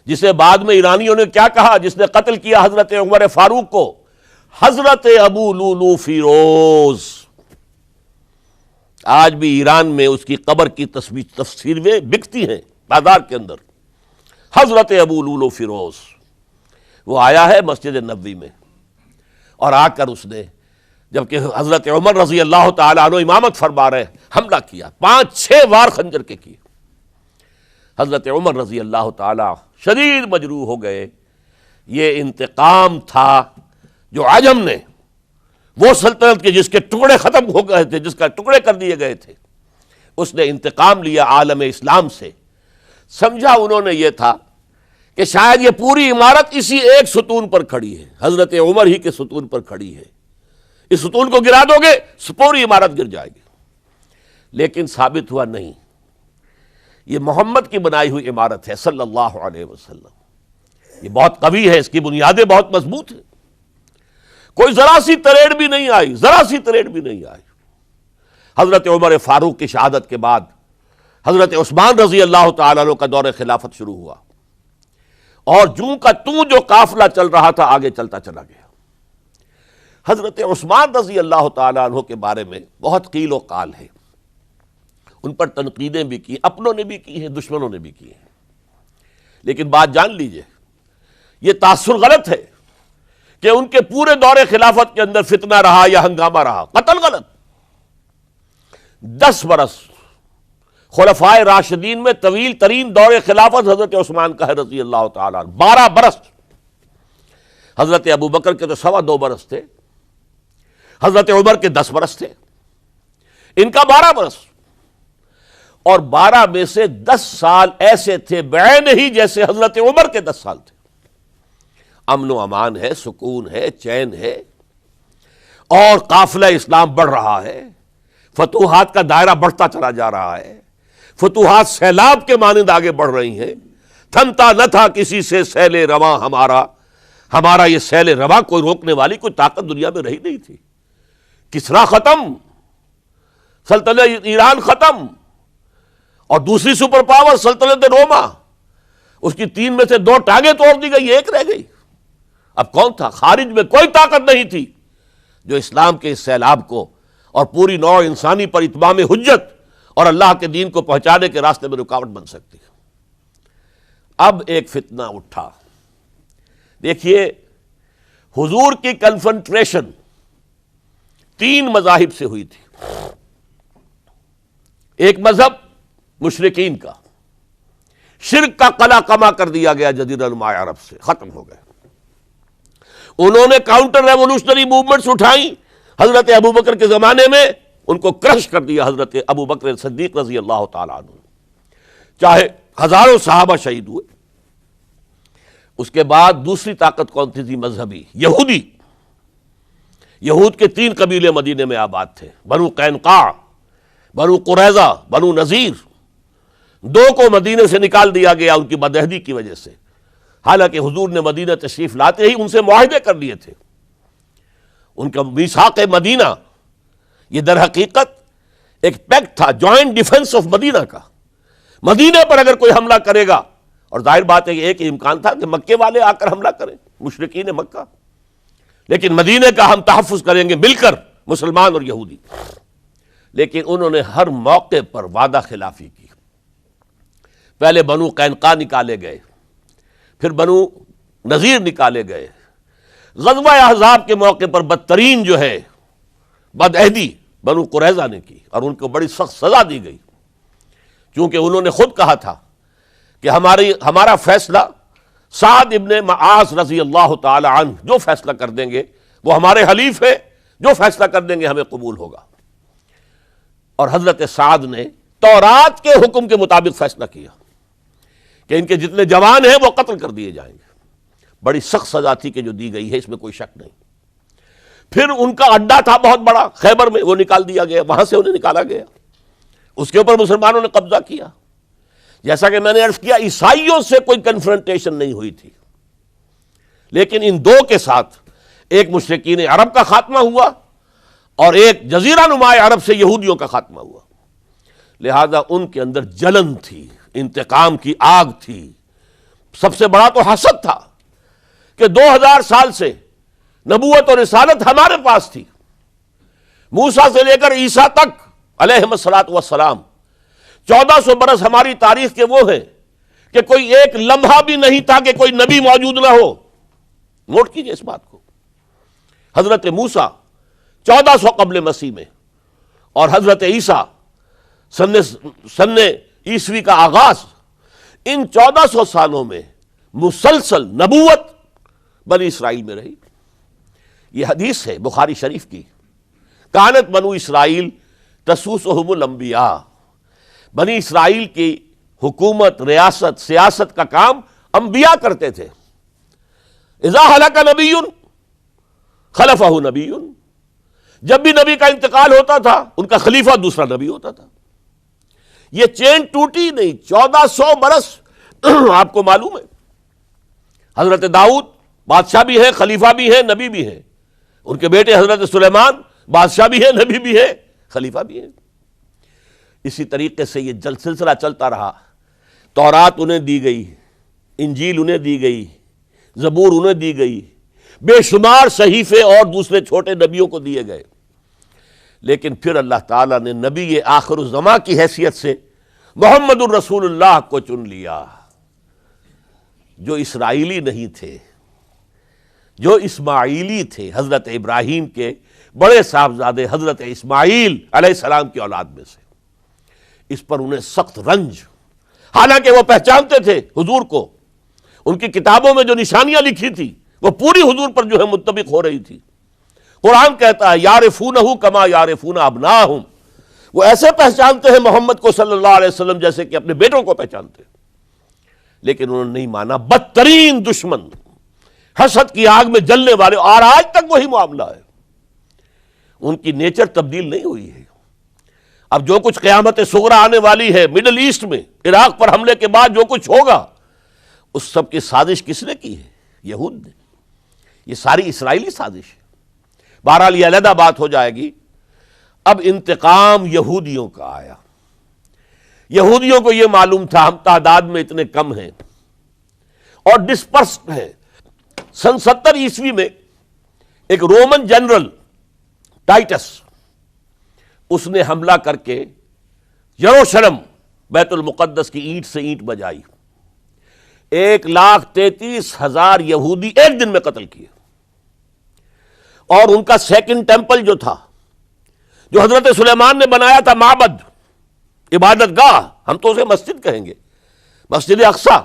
جسے بعد میں ایرانیوں نے کیا کہا، جس نے قتل کیا حضرت عمر فاروق کو، حضرت ابو لولو فیروز۔ آج بھی ایران میں اس کی قبر کی تصویریں بکتی ہیں بازار کے اندر، حضرت ابو لولو فیروز۔ وہ آیا ہے مسجد نبوی میں، اور آ کر اس نے جبکہ حضرت عمر رضی اللہ تعالیٰ عنہ امامت فرما رہے حملہ کیا، 5-6 وار خنجر کے کیے۔ حضرت عمر رضی اللہ تعالیٰ شدید مجروح ہو گئے۔ یہ انتقام تھا جو عجم نے، وہ سلطنت کے جس کے ٹکڑے ختم ہو گئے تھے، جس کا ٹکڑے کر دیے گئے تھے، اس نے انتقام لیا عالم اسلام سے۔ سمجھا انہوں نے یہ تھا کہ شاید یہ پوری عمارت اسی ایک ستون پر کھڑی ہے، حضرت عمر ہی کے ستون پر کھڑی ہے، اس ستون کو گرا دو گے پوری عمارت گر جائے گی۔ لیکن ثابت ہوا نہیں، یہ محمد کی بنائی ہوئی عمارت ہے صلی اللہ علیہ وسلم، یہ بہت قوی ہے، اس کی بنیادیں بہت مضبوط ہیں، کوئی ذرا سی تریڑ بھی نہیں آئی، ذرا سی تریڑ بھی نہیں آئی۔ حضرت عمر فاروق کی شہادت کے بعد حضرت عثمان رضی اللہ تعالیٰ عنہ کا دور خلافت شروع ہوا، اور جوں کا توں جو قافلہ چل رہا تھا آگے چلتا چلا گیا۔ حضرت عثمان رضی اللہ تعالیٰ عنہ کے بارے میں بہت قیل و قال ہے، ان پر تنقیدیں بھی کی، اپنوں نے بھی کی ہیں، دشمنوں نے بھی کی ہیں، لیکن بات جان لیجئے یہ تاثر غلط ہے کہ ان کے پورے دور خلافت کے اندر فتنہ رہا یا ہنگامہ رہا، قتل غلط۔ 10 برس خلفائے راشدین میں طویل ترین دور خلافت حضرت عثمان کا ہے رضی اللہ تعالیٰ عنہ، 12 برس۔ حضرت ابو بکر کے تو 2.25 برس تھے، حضرت عمر کے 10 برس تھے، ان کا 12 برس، اور 12 میں سے 10 سال ایسے تھے بعین ہی جیسے حضرت عمر کے 10 سال تھے۔ امن و امان ہے، سکون ہے، چین ہے، اور قافلہ اسلام بڑھ رہا ہے، فتوحات کا دائرہ بڑھتا چلا جا رہا ہے، فتوحات سیلاب کے مانند آگے بڑھ رہی ہیں۔ تھمتا نہ تھا کسی سے سیل رواں ہمارا یہ سیل رواں کوئی روکنے والی کوئی طاقت دنیا میں رہی نہیں تھی۔ کسرا ختم، سلطنت ایران ختم، اور دوسری سپر پاور سلطنت روما، اس کی 3 میں سے 2 ٹانگیں توڑ دی گئی، 1 رہ گئی۔ اب کون تھا؟ خارج میں کوئی طاقت نہیں تھی جو اسلام کے اس سیلاب کو اور پوری نوع انسانی پر اتمام حجت اور اللہ کے دین کو پہنچانے کے راستے میں رکاوٹ بن سکتی ہے۔ اب ایک فتنہ اٹھا، دیکھیے حضور کی کنفنٹریشن 3 مذاہب سے ہوئی تھی۔ ایک مذہب مشرکین کا، شرک کا قلع کما کر دیا گیا جزیرہ نما عرب سے، ختم ہو گئے۔ انہوں نے کاؤنٹر ریولوشنری موومنٹس اٹھائیں حضرت ابوبکر کے زمانے میں، ان کو کرش کر دیا حضرت ابوبکر صدیق رضی اللہ تعالیٰ عنہ، چاہے ہزاروں صحابہ شہید ہوئے۔ اس کے بعد دوسری طاقت کون تھی مذہبی؟ یہودی۔ یہود کے 3 قبیلے مدینے میں آباد تھے، بنو قینقاع، بنو قریظہ، بنو نذیر۔ 2 کو مدینے سے نکال دیا گیا ان کی بدعہدی کی وجہ سے۔ حالانکہ حضور نے مدینہ تشریف لاتے ہی ان سے معاہدے کر لیے تھے. ان کا میثاق مدینہ یہ در حقیقت ایک پیکٹ تھا جوائنٹ ڈیفنس آف مدینہ کا. مدینہ پر اگر کوئی حملہ کرے گا، اور ظاہر بات ہے کہ ایک امکان تھا کہ مکے والے آ کر حملہ کریں، مشرکین مکہ، لیکن مدینہ کا ہم تحفظ کریں گے مل کر، مسلمان اور یہودی. لیکن انہوں نے ہر موقع پر وعدہ خلافی کی. پہلے بنو قینقاع نکالے گئے، پھر بنو نذیر نکالے گئے. غزوہ احزاب کے موقع پر بدترین جو ہے بدعہدی بنو قریظہ نے کی، اور ان کو بڑی سخت سزا دی گئی، چونکہ انہوں نے خود کہا تھا کہ ہمارا فیصلہ سعد ابن معاذ رضی اللہ تعالی عنہ جو فیصلہ کر دیں گے وہ ہمارے حلیف ہے، جو فیصلہ کر دیں گے ہمیں قبول ہوگا. اور حضرت سعد نے تورات کے حکم کے مطابق فیصلہ کیا کہ ان کے جتنے جوان ہیں وہ قتل کر دیے جائیں گے. بڑی سخت سزا تھی کہ جو دی گئی ہے، اس میں کوئی شک نہیں. پھر ان کا اڈا تھا بہت بڑا خیبر میں، وہ نکال دیا گیا، وہاں سے انہیں نکالا گیا. اس کے اوپر مسلمانوں نے قبضہ کیا. جیسا کہ میں نے عرض کیا، عیسائیوں سے کوئی کنفرنٹیشن نہیں ہوئی تھی، لیکن ان دو کے ساتھ ایک مشرکین عرب کا خاتمہ ہوا اور ایک جزیرہ نما عرب سے یہودیوں کا خاتمہ ہوا. لہذا ان کے اندر جلن تھی، انتقام کی آگ تھی. سب سے بڑا تو حسد تھا کہ 2000 سال سے نبوت اور رسالت ہمارے پاس تھی. موسیٰ سے لے کر عیسیٰ تک علیہم الصلاۃ والسلام 1400 برس ہماری تاریخ کے وہ ہیں کہ کوئی ایک لمحہ بھی نہیں تھا کہ کوئی نبی موجود نہ ہو. نوٹ کیجئے اس بات کو. حضرت موسیٰ 1400 قبل مسیح میں اور حضرت عیسیٰ سن عیسوی کا آغاز، ان 1400 سالوں میں مسلسل نبوت بنی اسرائیل میں رہی. یہ حدیث ہے بخاری شریف کی، کانت بنو اسرائیل تسوسہم الانبیاء. بنی اسرائیل کی حکومت، ریاست، سیاست کا کام انبیاء کرتے تھے. اذا ہلک نبی خلفہ نبی، جب بھی نبی کا انتقال ہوتا تھا ان کا خلیفہ دوسرا نبی ہوتا تھا. یہ چین ٹوٹی نہیں. 1400 برس آپ کو معلوم ہے حضرت داؤد بادشاہ بھی ہے، خلیفہ بھی ہے، نبی بھی ہے. ان کے بیٹے حضرت سلیمان بادشاہ بھی ہے، نبی بھی ہے، خلیفہ بھی ہے. اسی طریقے سے یہ سلسلہ چلتا رہا. تورات انہیں دی گئی، انجیل انہیں دی گئی، زبور انہیں دی گئی، بے شمار صحیفے اور دوسرے چھوٹے نبیوں کو دیے گئے. لیکن پھر اللہ تعالیٰ نے نبی آخر الزماں کی حیثیت سے محمد الرسول اللہ کو چن لیا، جو اسرائیلی نہیں تھے، جو اسماعیلی تھے، حضرت ابراہیم کے بڑے صاحبزادے حضرت اسماعیل علیہ السلام کی اولاد میں سے. اس پر انہیں سخت رنج، حالانکہ وہ پہچانتے تھے حضور کو. ان کی کتابوں میں جو نشانیاں لکھی تھی وہ پوری حضور پر جو ہے مطابق ہو رہی تھی. قرآن کہتا ہے یعرفونہ کما یعرفون ابناہم، وہ ایسے پہچانتے ہیں محمد کو صلی اللہ علیہ وسلم جیسے کہ اپنے بیٹوں کو پہچانتے. لیکن انہوں نے نہیں مانا. بدترین دشمن، حسد کی آگ میں جلنے والے، اور آج تک وہی معاملہ ہے. ان کی نیچر تبدیل نہیں ہوئی ہے. اب جو کچھ قیامت صغریٰ آنے والی ہے مڈل ایسٹ میں، عراق پر حملے کے بعد جو کچھ ہوگا، اس سب کی سازش کس نے کی ہے؟ یہود نے. یہ ساری اسرائیلی سازش ہے. بہرحال یہ علیحدہ بات ہو جائے گی. اب انتقام یہودیوں کا آیا. یہودیوں کو یہ معلوم تھا ہم تعداد میں اتنے کم ہیں اور ڈسپرسڈ ہیں. سن 70 عیسوی میں ایک رومن جنرل ٹائٹس، اس نے حملہ کر کے یروشلم بیت المقدس کی اینٹ سے اینٹ بجائی. 1,33,000 یہودی ایک دن میں قتل کیے. اور ان کا سیکنڈ ٹیمپل جو تھا، جو حضرت سلیمان نے بنایا تھا، معبد، عبادت گاہ، ہم تو اسے مسجد کہیں گے، مسجد اقصی،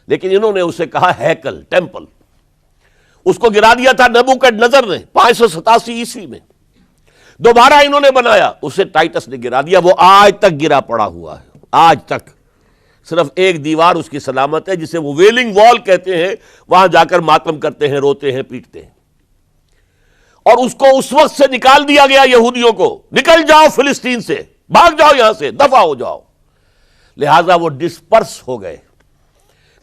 لیکن انہوں نے اسے کہا ہیکل، ٹیمپل. اس کو گرا دیا تھا نبوکڈنضر نے 587 عیسوی میں. دوبارہ انہوں نے بنایا، اسے ٹائٹس نے گرا دیا. وہ آج تک گرا پڑا ہوا ہے، آج تک. صرف ایک دیوار اس کی سلامت ہے جسے وہ ویلنگ وال کہتے ہیں. وہاں جا کر ماتم کرتے ہیں، روتے ہیں، پیٹتے ہیں. اور اس کو اس وقت سے نکال دیا گیا یہودیوں کو، نکل جاؤ فلسطین سے، بھاگ جاؤ یہاں سے، دفع ہو جاؤ. لہٰذا وہ ڈسپرس ہو گئے.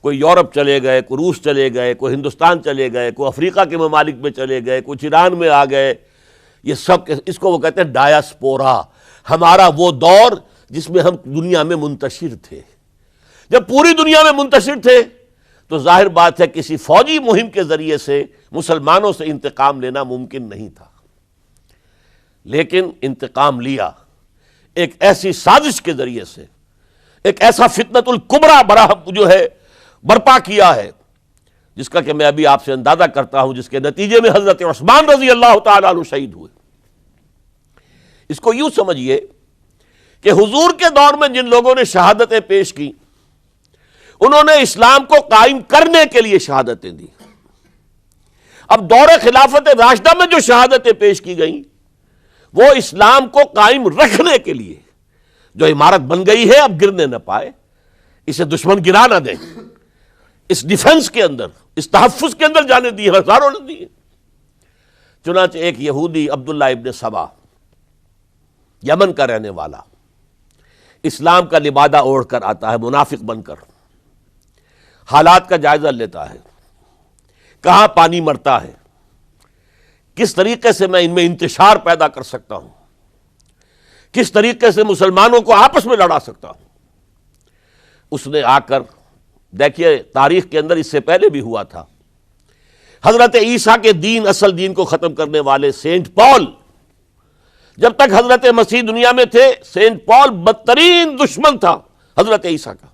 کوئی یورپ چلے گئے، کوئی روس چلے گئے، کوئی ہندوستان چلے گئے، کوئی افریقہ کے ممالک میں چلے گئے، کچھ ایران میں آ گئے. یہ سب اس کو وہ کہتے ہیں ڈایاسپورا، ہمارا وہ دور جس میں ہم دنیا میں منتشر تھے. جب پوری دنیا میں منتشر تھے تو ظاہر بات ہے کسی فوجی مہم کے ذریعے سے مسلمانوں سے انتقام لینا ممکن نہیں تھا، لیکن انتقام لیا ایک ایسی سازش کے ذریعے سے، ایک ایسا فتنۃ الکبریٰ جو ہے برپا کیا ہے، جس کا کہ میں ابھی آپ سے اندازہ کرتا ہوں، جس کے نتیجے میں حضرت عثمان رضی اللہ تعالیٰ عنہ شہید ہوئے. اس کو یوں سمجھیے کہ حضور کے دور میں جن لوگوں نے شہادتیں پیش کی، انہوں نے اسلام کو قائم کرنے کے لیے شہادتیں دی. اب دور خلافت راشدہ میں جو شہادتیں پیش کی گئیں وہ اسلام کو قائم رکھنے کے لیے، جو عمارت بن گئی ہے اب گرنے نہ پائے، اسے دشمن گرا نہ دیں، اس ڈیفنس کے اندر، اس تحفظ کے اندر جانے دی، ہزاروں نے دی. چنانچہ ایک یہودی عبداللہ ابن سبا، یمن کا رہنے والا، اسلام کا لبادہ اوڑھ کر آتا ہے منافق بن کر، حالات کا جائزہ لیتا ہے، کہاں پانی مرتا ہے، کس طریقے سے میں ان میں انتشار پیدا کر سکتا ہوں، کس طریقے سے مسلمانوں کو آپس میں لڑا سکتا ہوں. اس نے آ کر دیکھیے تاریخ کے اندر اس سے پہلے بھی ہوا تھا، حضرت عیسیٰ کے دین، اصل دین کو ختم کرنے والے سینٹ پال، جب تک حضرت مسیح دنیا میں تھے سینٹ پال بدترین دشمن تھا حضرت عیسیٰ کا.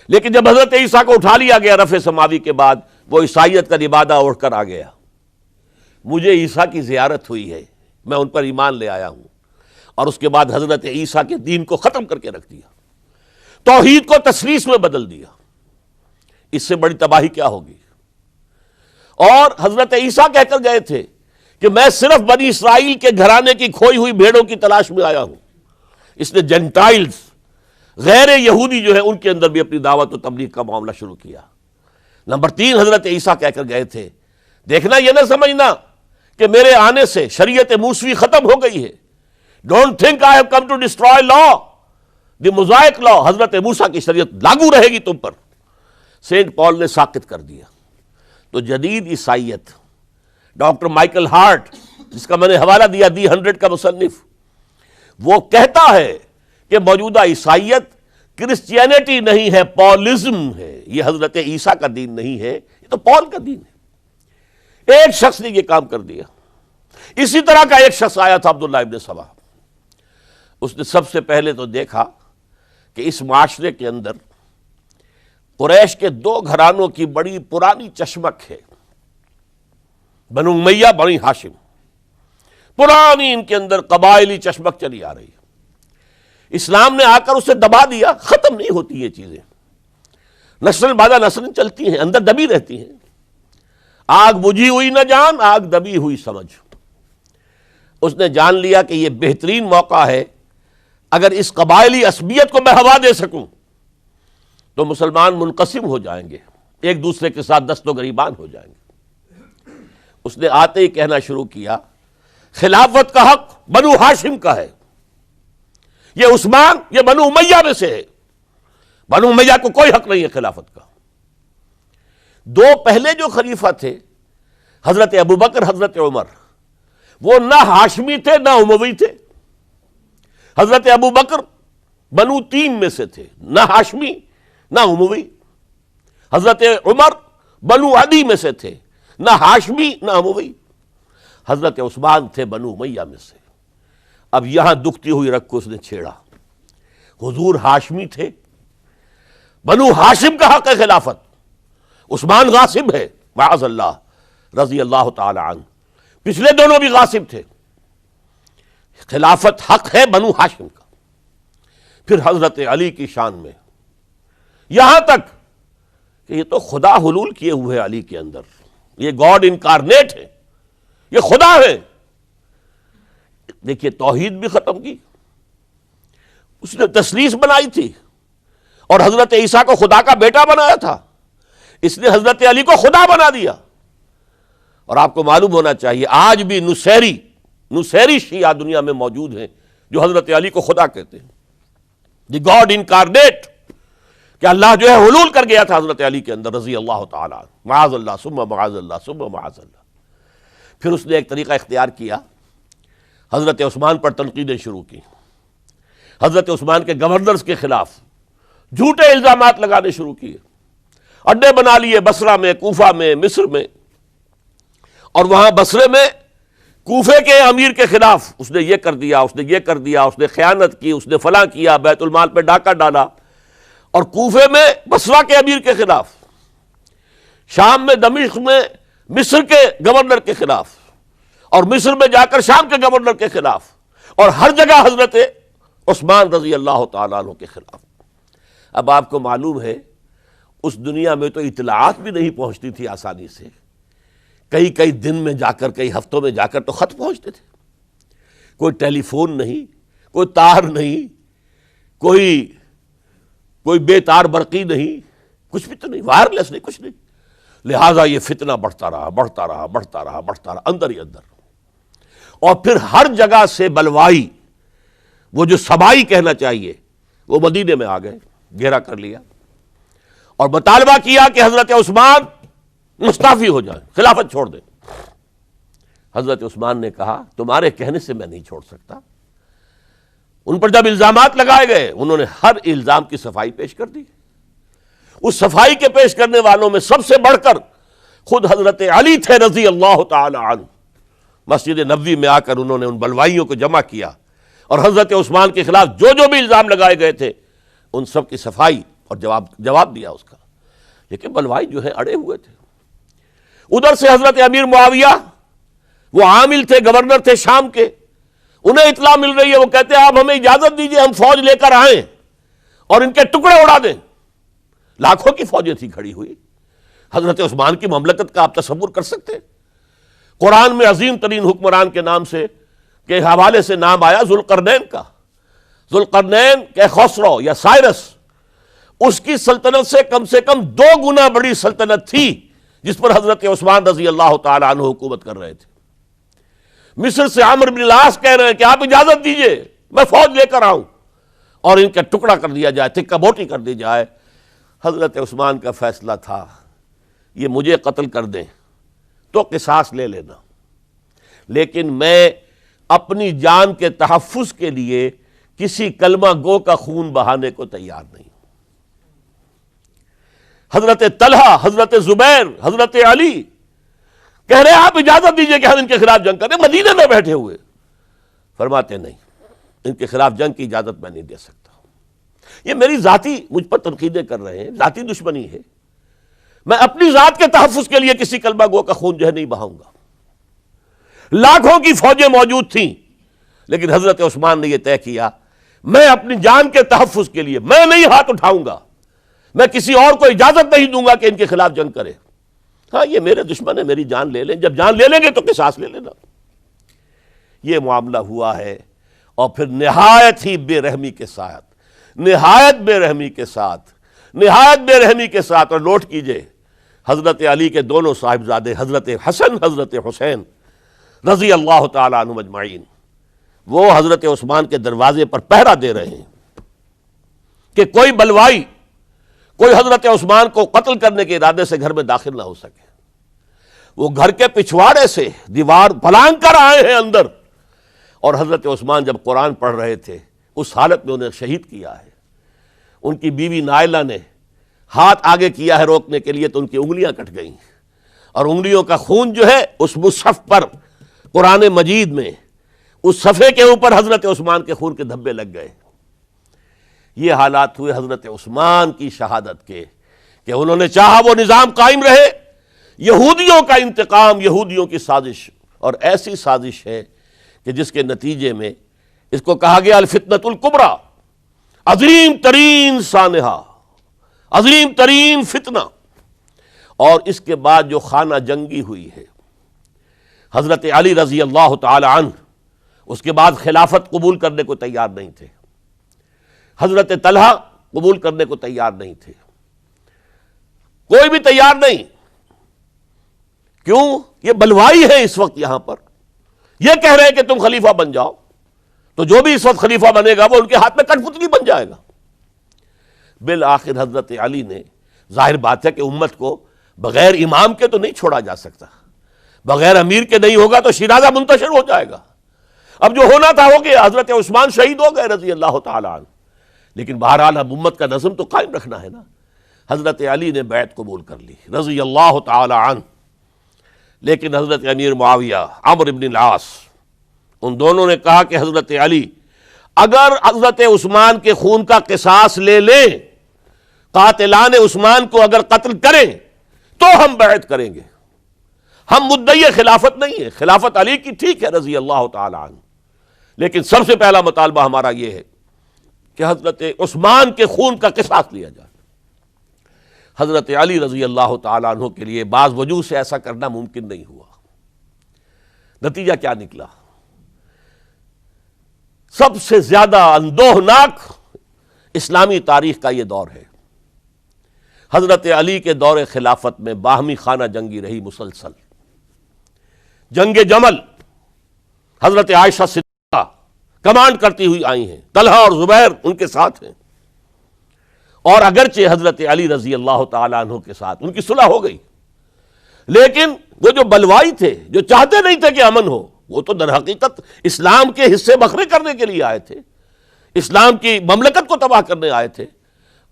لیکن جب حضرت عیسیٰ کو اٹھا لیا گیا رفع سماوی کے بعد، وہ عیسائیت کا لبادہ اوڑھ کر آ گیا. مجھے عیسیٰ کی زیارت ہوئی ہے، میں ان پر ایمان لے آیا ہوں، اور اس کے بعد حضرت عیسیٰ کے دین کو ختم کر کے رکھ دیا، توحید کو تثلیث میں بدل دیا. اس سے بڑی تباہی کیا ہوگی؟ اور حضرت عیسیٰ کہہ کر گئے تھے کہ میں صرف بنی اسرائیل کے گھرانے کی کھوئی ہوئی بھیڑوں کی تلاش میں آیا ہوں. اس نے جینٹائلز، غیر یہودی جو ہے، ان کے اندر بھی اپنی دعوت و تبلیغ کا معاملہ شروع کیا. نمبر 3 حضرت عیسیٰ کہہ کر گئے تھے، دیکھنا یہ نہ سمجھنا کہ میرے آنے سے شریعت موسوی ختم ہو گئی ہے. Don't think I have come to destroy law, the mosaic law, حضرت موسیٰ کی شریعت لاگو رہے گی تم پر. سینٹ پال نے ساکت کر دیا. تو جدید عیسائیت، ڈاکٹر مائیکل ہارٹ، جس کا میں نے حوالہ دیا دی 100 کا مصنف، وہ کہتا ہے کہ موجودہ عیسائیت کرسچینٹی نہیں ہے، پالزم ہے. یہ حضرت عیسیٰ کا دین نہیں ہے، یہ تو پال کا دین ہے. ایک شخص نے یہ کام کر دیا. اسی طرح کا ایک شخص آیا تھا عبداللہ ابن سبا. اس نے سب سے پہلے تو دیکھا کہ اس معاشرے کے اندر قریش کے 2 گھرانوں کی بڑی پرانی چشمک ہے، بنو امیہ، بنی ہاشم. پرانی ان کے اندر قبائلی چشمک چلی آ رہی ہے. اسلام نے آ کر اسے دبا دیا. ختم نہیں ہوتی یہ چیزیں، نسل بعد نسل چلتی ہیں، اندر دبی رہتی ہیں. آگ بجھی ہوئی نہ جان، آگ دبی ہوئی سمجھ. اس نے جان لیا کہ یہ بہترین موقع ہے، اگر اس قبائلی عصبیت کو میں ہوا دے سکوں تو مسلمان منقسم ہو جائیں گے، ایک دوسرے کے ساتھ دست و گریبان ہو جائیں گے. اس نے آتے ہی کہنا شروع کیا، خلافت کا حق بنو ہاشم کا ہے. یہ عثمان، یہ بنو امیہ میں سے ہے، بنو امیہ کو کوئی حق نہیں ہے خلافت کا. 2 پہلے جو خلیفہ تھے، حضرت ابوبکر، حضرت عمر، وہ نہ ہاشمی تھے نہ اموی تھے. حضرت ابوبکر بنو تیم میں سے تھے، نہ ہاشمی نہ اموی. حضرت عمر بنو عدی میں سے تھے، نہ ہاشمی نہ اموی. حضرت عثمان تھے بنو امیہ میں سے. اب یہاں دکھتی ہوئی رگ کو اس نے چھیڑا. حضور ہاشمی تھے، بنو ہاشم کا حق ہے خلافت. عثمان غاصب ہے معاذ اللہ رضی اللہ تعالی عنہ. پچھلے دونوں بھی غاصب تھے. خلافت حق ہے بنو ہاشم کا. پھر حضرت علی کی شان میں یہاں تک کہ یہ تو خدا حلول کیے ہوئے ہیں علی کے اندر، یہ گاڈ انکارنیٹ ہے، یہ خدا ہے. دیکھیے توحید بھی ختم کی، اس نے تثلیث بنائی تھی، اور حضرت عیسیٰ کو خدا کا بیٹا بنایا تھا. اس نے حضرت علی کو خدا بنا دیا. اور آپ کو معلوم ہونا چاہیے آج بھی نصیری شیعہ دنیا میں موجود ہیں جو حضرت علی کو خدا کہتے ہیں. دی گاڈ انکارنیٹ، کہ اللہ جو ہے حلول کر گیا تھا حضرت علی کے اندر رضی اللہ تعالیٰ عنہ، معاذ اللہ ثم معاذ اللہ ثم معاذ اللہ۔ پھر اس نے ایک طریقہ اختیار کیا، حضرت عثمان پر تنقیدیں شروع کی، حضرت عثمان کے گورنرز کے خلاف جھوٹے الزامات لگانے شروع کیے، اڈے بنا لیے بصرہ میں، کوفہ میں، مصر میں، اور وہاں بصرے میں کوفے کے امیر کے خلاف اس نے یہ کر دیا، اس نے یہ کر دیا، اس نے خیانت کی، اس نے فلاں کیا، بیت المال پہ ڈاکہ ڈالا، اور کوفے میں بصرہ کے امیر کے خلاف، شام میں دمشق میں مصر کے گورنر کے خلاف، اور مصر میں جا کر شام کے گورنر کے خلاف، اور ہر جگہ حضرت عثمان رضی اللہ تعالیٰ عنہ کے خلاف۔ اب آپ کو معلوم ہے اس دنیا میں تو اطلاعات بھی نہیں پہنچتی تھی آسانی سے، کئی دن میں جا کر، کئی ہفتوں میں جا کر تو خط پہنچتے تھے، کوئی ٹیلی فون نہیں، کوئی تار نہیں، کوئی بے تار برقی نہیں، کچھ بھی تو نہیں، وائرلیس نہیں، کچھ نہیں، لہٰذا یہ فتنہ بڑھتا رہا اندر ہی اندر، اور پھر ہر جگہ سے بلوائی، وہ جو سبائی کہنا چاہیے، وہ مدینے میں آ گئے، گھیرا کر لیا اور مطالبہ کیا کہ حضرت عثمان مستعفی ہو جائیں، خلافت چھوڑ دیں۔ حضرت عثمان نے کہا تمہارے کہنے سے میں نہیں چھوڑ سکتا۔ ان پر جب الزامات لگائے گئے انہوں نے ہر الزام کی صفائی پیش کر دی۔ اس صفائی کے پیش کرنے والوں میں سب سے بڑھ کر خود حضرت علی تھے رضی اللہ تعالی عنہ۔ مسجد نبوی میں آ کر انہوں نے ان بلوائیوں کو جمع کیا اور حضرت عثمان کے خلاف جو بھی الزام لگائے گئے تھے ان سب کی صفائی اور جواب دیا اس کا، لیکن بلوائی جو ہے اڑے ہوئے تھے۔ ادھر سے حضرت امیر معاویہ، وہ عامل تھے، گورنر تھے شام کے، انہیں اطلاع مل رہی ہے، وہ کہتے ہیں آپ ہمیں اجازت دیجئے ہم فوج لے کر آئیں اور ان کے ٹکڑے اڑا دیں۔ لاکھوں کی فوجیں تھی کھڑی ہوئی، حضرت عثمان کی مملکت کا آپ تصور کر سکتے ہیں؟ قرآن میں عظیم ترین حکمران کے نام سے کے حوالے سے نام آیا ذوالقرنین کا۔ ذوالقرنین کے خسرو یا سائرس، اس کی سلطنت سے کم 2 گنا بڑی سلطنت تھی جس پر حضرت عثمان رضی اللہ تعالی عنہ حکومت کر رہے تھے۔ مصر سے عمرو بن العاص کہہ رہے ہیں کہ آپ اجازت دیجئے میں فوج لے کر آؤں اور ان کا ٹکڑا کر دیا جائے، تکہ بوٹی کر دی جائے۔ حضرت عثمان کا فیصلہ تھا یہ مجھے قتل کر دیں تو قصاص لے لینا، لیکن میں اپنی جان کے تحفظ کے لیے کسی کلمہ گو کا خون بہانے کو تیار نہیں۔ حضرت طلحہ، حضرت زبیر، حضرت علی کہہ رہے ہیں آپ اجازت دیجئے کہ ہم ان کے خلاف جنگ کریں، مدینے میں بیٹھے ہوئے، فرماتے نہیں، ان کے خلاف جنگ کی اجازت میں نہیں دے سکتا۔ یہ میری ذاتی، مجھ پر تنقیدیں کر رہے ہیں، ذاتی دشمنی ہے، میں اپنی ذات کے تحفظ کے لیے کسی کلمہ گو کا خون جو ہے نہیں بہاؤں گا۔ لاکھوں کی فوجیں موجود تھیں، لیکن حضرت عثمان نے یہ طے کیا میں اپنی جان کے تحفظ کے لیے میں نہیں ہاتھ اٹھاؤں گا، میں کسی اور کو اجازت نہیں دوں گا کہ ان کے خلاف جنگ کرے۔ ہاں یہ میرے دشمن ہے، میری جان لے لیں، جب جان لے لیں گے تو قصاص لے لینا۔ یہ معاملہ ہوا ہے، اور پھر نہایت ہی بے رحمی کے ساتھ، نہایت بے رحمی کے ساتھ، اور نوٹ کیجئے حضرت علی کے دونوں صاحبزادے حضرت حسن، حضرت حسین رضی اللہ تعالیٰ عنہم اجمعین، وہ حضرت عثمان کے دروازے پر پہرا دے رہے ہیں کہ کوئی بلوائی، کوئی حضرت عثمان کو قتل کرنے کے ارادے سے گھر میں داخل نہ ہو سکے۔ وہ گھر کے پچھواڑے سے دیوار پھلانگ کر آئے ہیں اندر، اور حضرت عثمان جب قرآن پڑھ رہے تھے اس حالت میں انہیں شہید کیا ہے۔ ان کی بیوی نائلہ نے ہاتھ آگے کیا ہے روکنے کے لیے تو ان کی انگلیاں کٹ گئیں، اور انگلیوں کا خون جو ہے اس مصحف پر، قرآن مجید میں اس صفحے کے اوپر حضرت عثمان کے خون کے دھبے لگ گئے۔ یہ حالات ہوئے حضرت عثمان کی شہادت کے، کہ انہوں نے چاہا وہ نظام قائم رہے۔ یہودیوں کا انتقام، یہودیوں کی سازش، اور ایسی سازش ہے کہ جس کے نتیجے میں اس کو کہا گیا الفتنۃ الکبریٰ، عظیم ترین سانحہ، عظیم ترین فتنہ۔ اور اس کے بعد جو خانہ جنگی ہوئی ہے، حضرت علی رضی اللہ تعالی عنہ اس کے بعد خلافت قبول کرنے کو تیار نہیں تھے، حضرت طلحہ قبول کرنے کو تیار نہیں تھے، کوئی بھی تیار نہیں۔ کیوں؟ یہ بلوائی ہے اس وقت یہاں پر، یہ کہہ رہے ہیں کہ تم خلیفہ بن جاؤ، تو جو بھی اس وقت خلیفہ بنے گا وہ ان کے ہاتھ میں کٹ پتلی بن جائے گا۔ بالآخر حضرت علی نے، ظاہر بات ہے کہ امت کو بغیر امام کے تو نہیں چھوڑا جا سکتا، بغیر امیر کے نہیں ہوگا تو شیرازہ منتشر ہو جائے گا۔ اب جو ہونا تھا ہو گیا، حضرت عثمان شہید ہو گئے رضی اللہ تعالی عنہ، لیکن بہرحال اب امت کا نظم تو قائم رکھنا ہے نا۔ حضرت علی نے بیعت قبول کر لی رضی اللہ تعالی عنہ، لیکن حضرت امیر معاویہ، عمرو بن العاص، ان دونوں نے کہا کہ حضرت علی اگر حضرت عثمان کے خون کا قصاص لے لیں، قاتلان عثمان کو اگر قتل کریں تو ہم بیعت کریں گے، ہم مدعی خلافت نہیں ہے، خلافت علی کی ٹھیک ہے رضی اللہ تعالی عنہ، لیکن سب سے پہلا مطالبہ ہمارا یہ ہے کہ حضرت عثمان کے خون کا قصاص لیا جائے۔ حضرت علی رضی اللہ تعالیٰ عنہ کے لیے بعض وجوہ سے ایسا کرنا ممکن نہیں ہوا۔ نتیجہ کیا نکلا؟ سب سے زیادہ اندوہناک اسلامی تاریخ کا یہ دور ہے۔ حضرت علی کے دور خلافت میں باہمی خانہ جنگی رہی مسلسل۔ جنگ جمل حضرت عائشہ صدیقہ کمانڈ کرتی ہوئی آئی ہیں، طلحہ اور زبیر ان کے ساتھ ہیں، اور اگرچہ حضرت علی رضی اللہ تعالیٰ عنہ کے ساتھ ان کی صلح ہو گئی، لیکن وہ جو بلوائی تھے، جو چاہتے نہیں تھے کہ امن ہو، وہ تو در حقیقت اسلام کے حصے بکھرے کرنے کے لیے آئے تھے، اسلام کی مملکت کو تباہ کرنے آئے تھے۔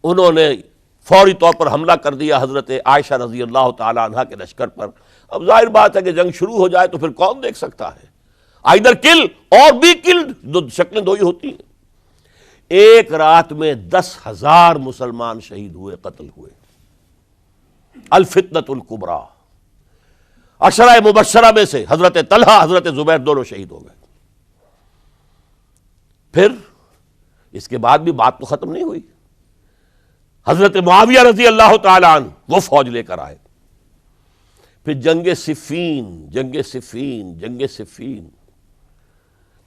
انہوں نے فوری طور پر حملہ کر دیا حضرت عائشہ رضی اللہ تعالیٰ عنہ کے لشکر پر۔ اب ظاہر بات ہے کہ جنگ شروع ہو جائے تو پھر کون دیکھ سکتا ہے، آئدر کل اور بی کلڈ، دو شکلیں دو ہی ہوتی ہیں۔ ایک رات میں 10,000 مسلمان شہید ہوئے، قتل ہوئے۔ الفتنۃ الکبریٰ، عشرہ مبشرہ میں سے حضرت طلحہ، حضرت زبیر دونوں شہید ہو گئے۔ پھر اس کے بعد بھی بات تو ختم نہیں ہوئی۔ حضرت معاویہ رضی اللہ تعالی عنہ وہ فوج لے کر آئے۔ پھر جنگ صفین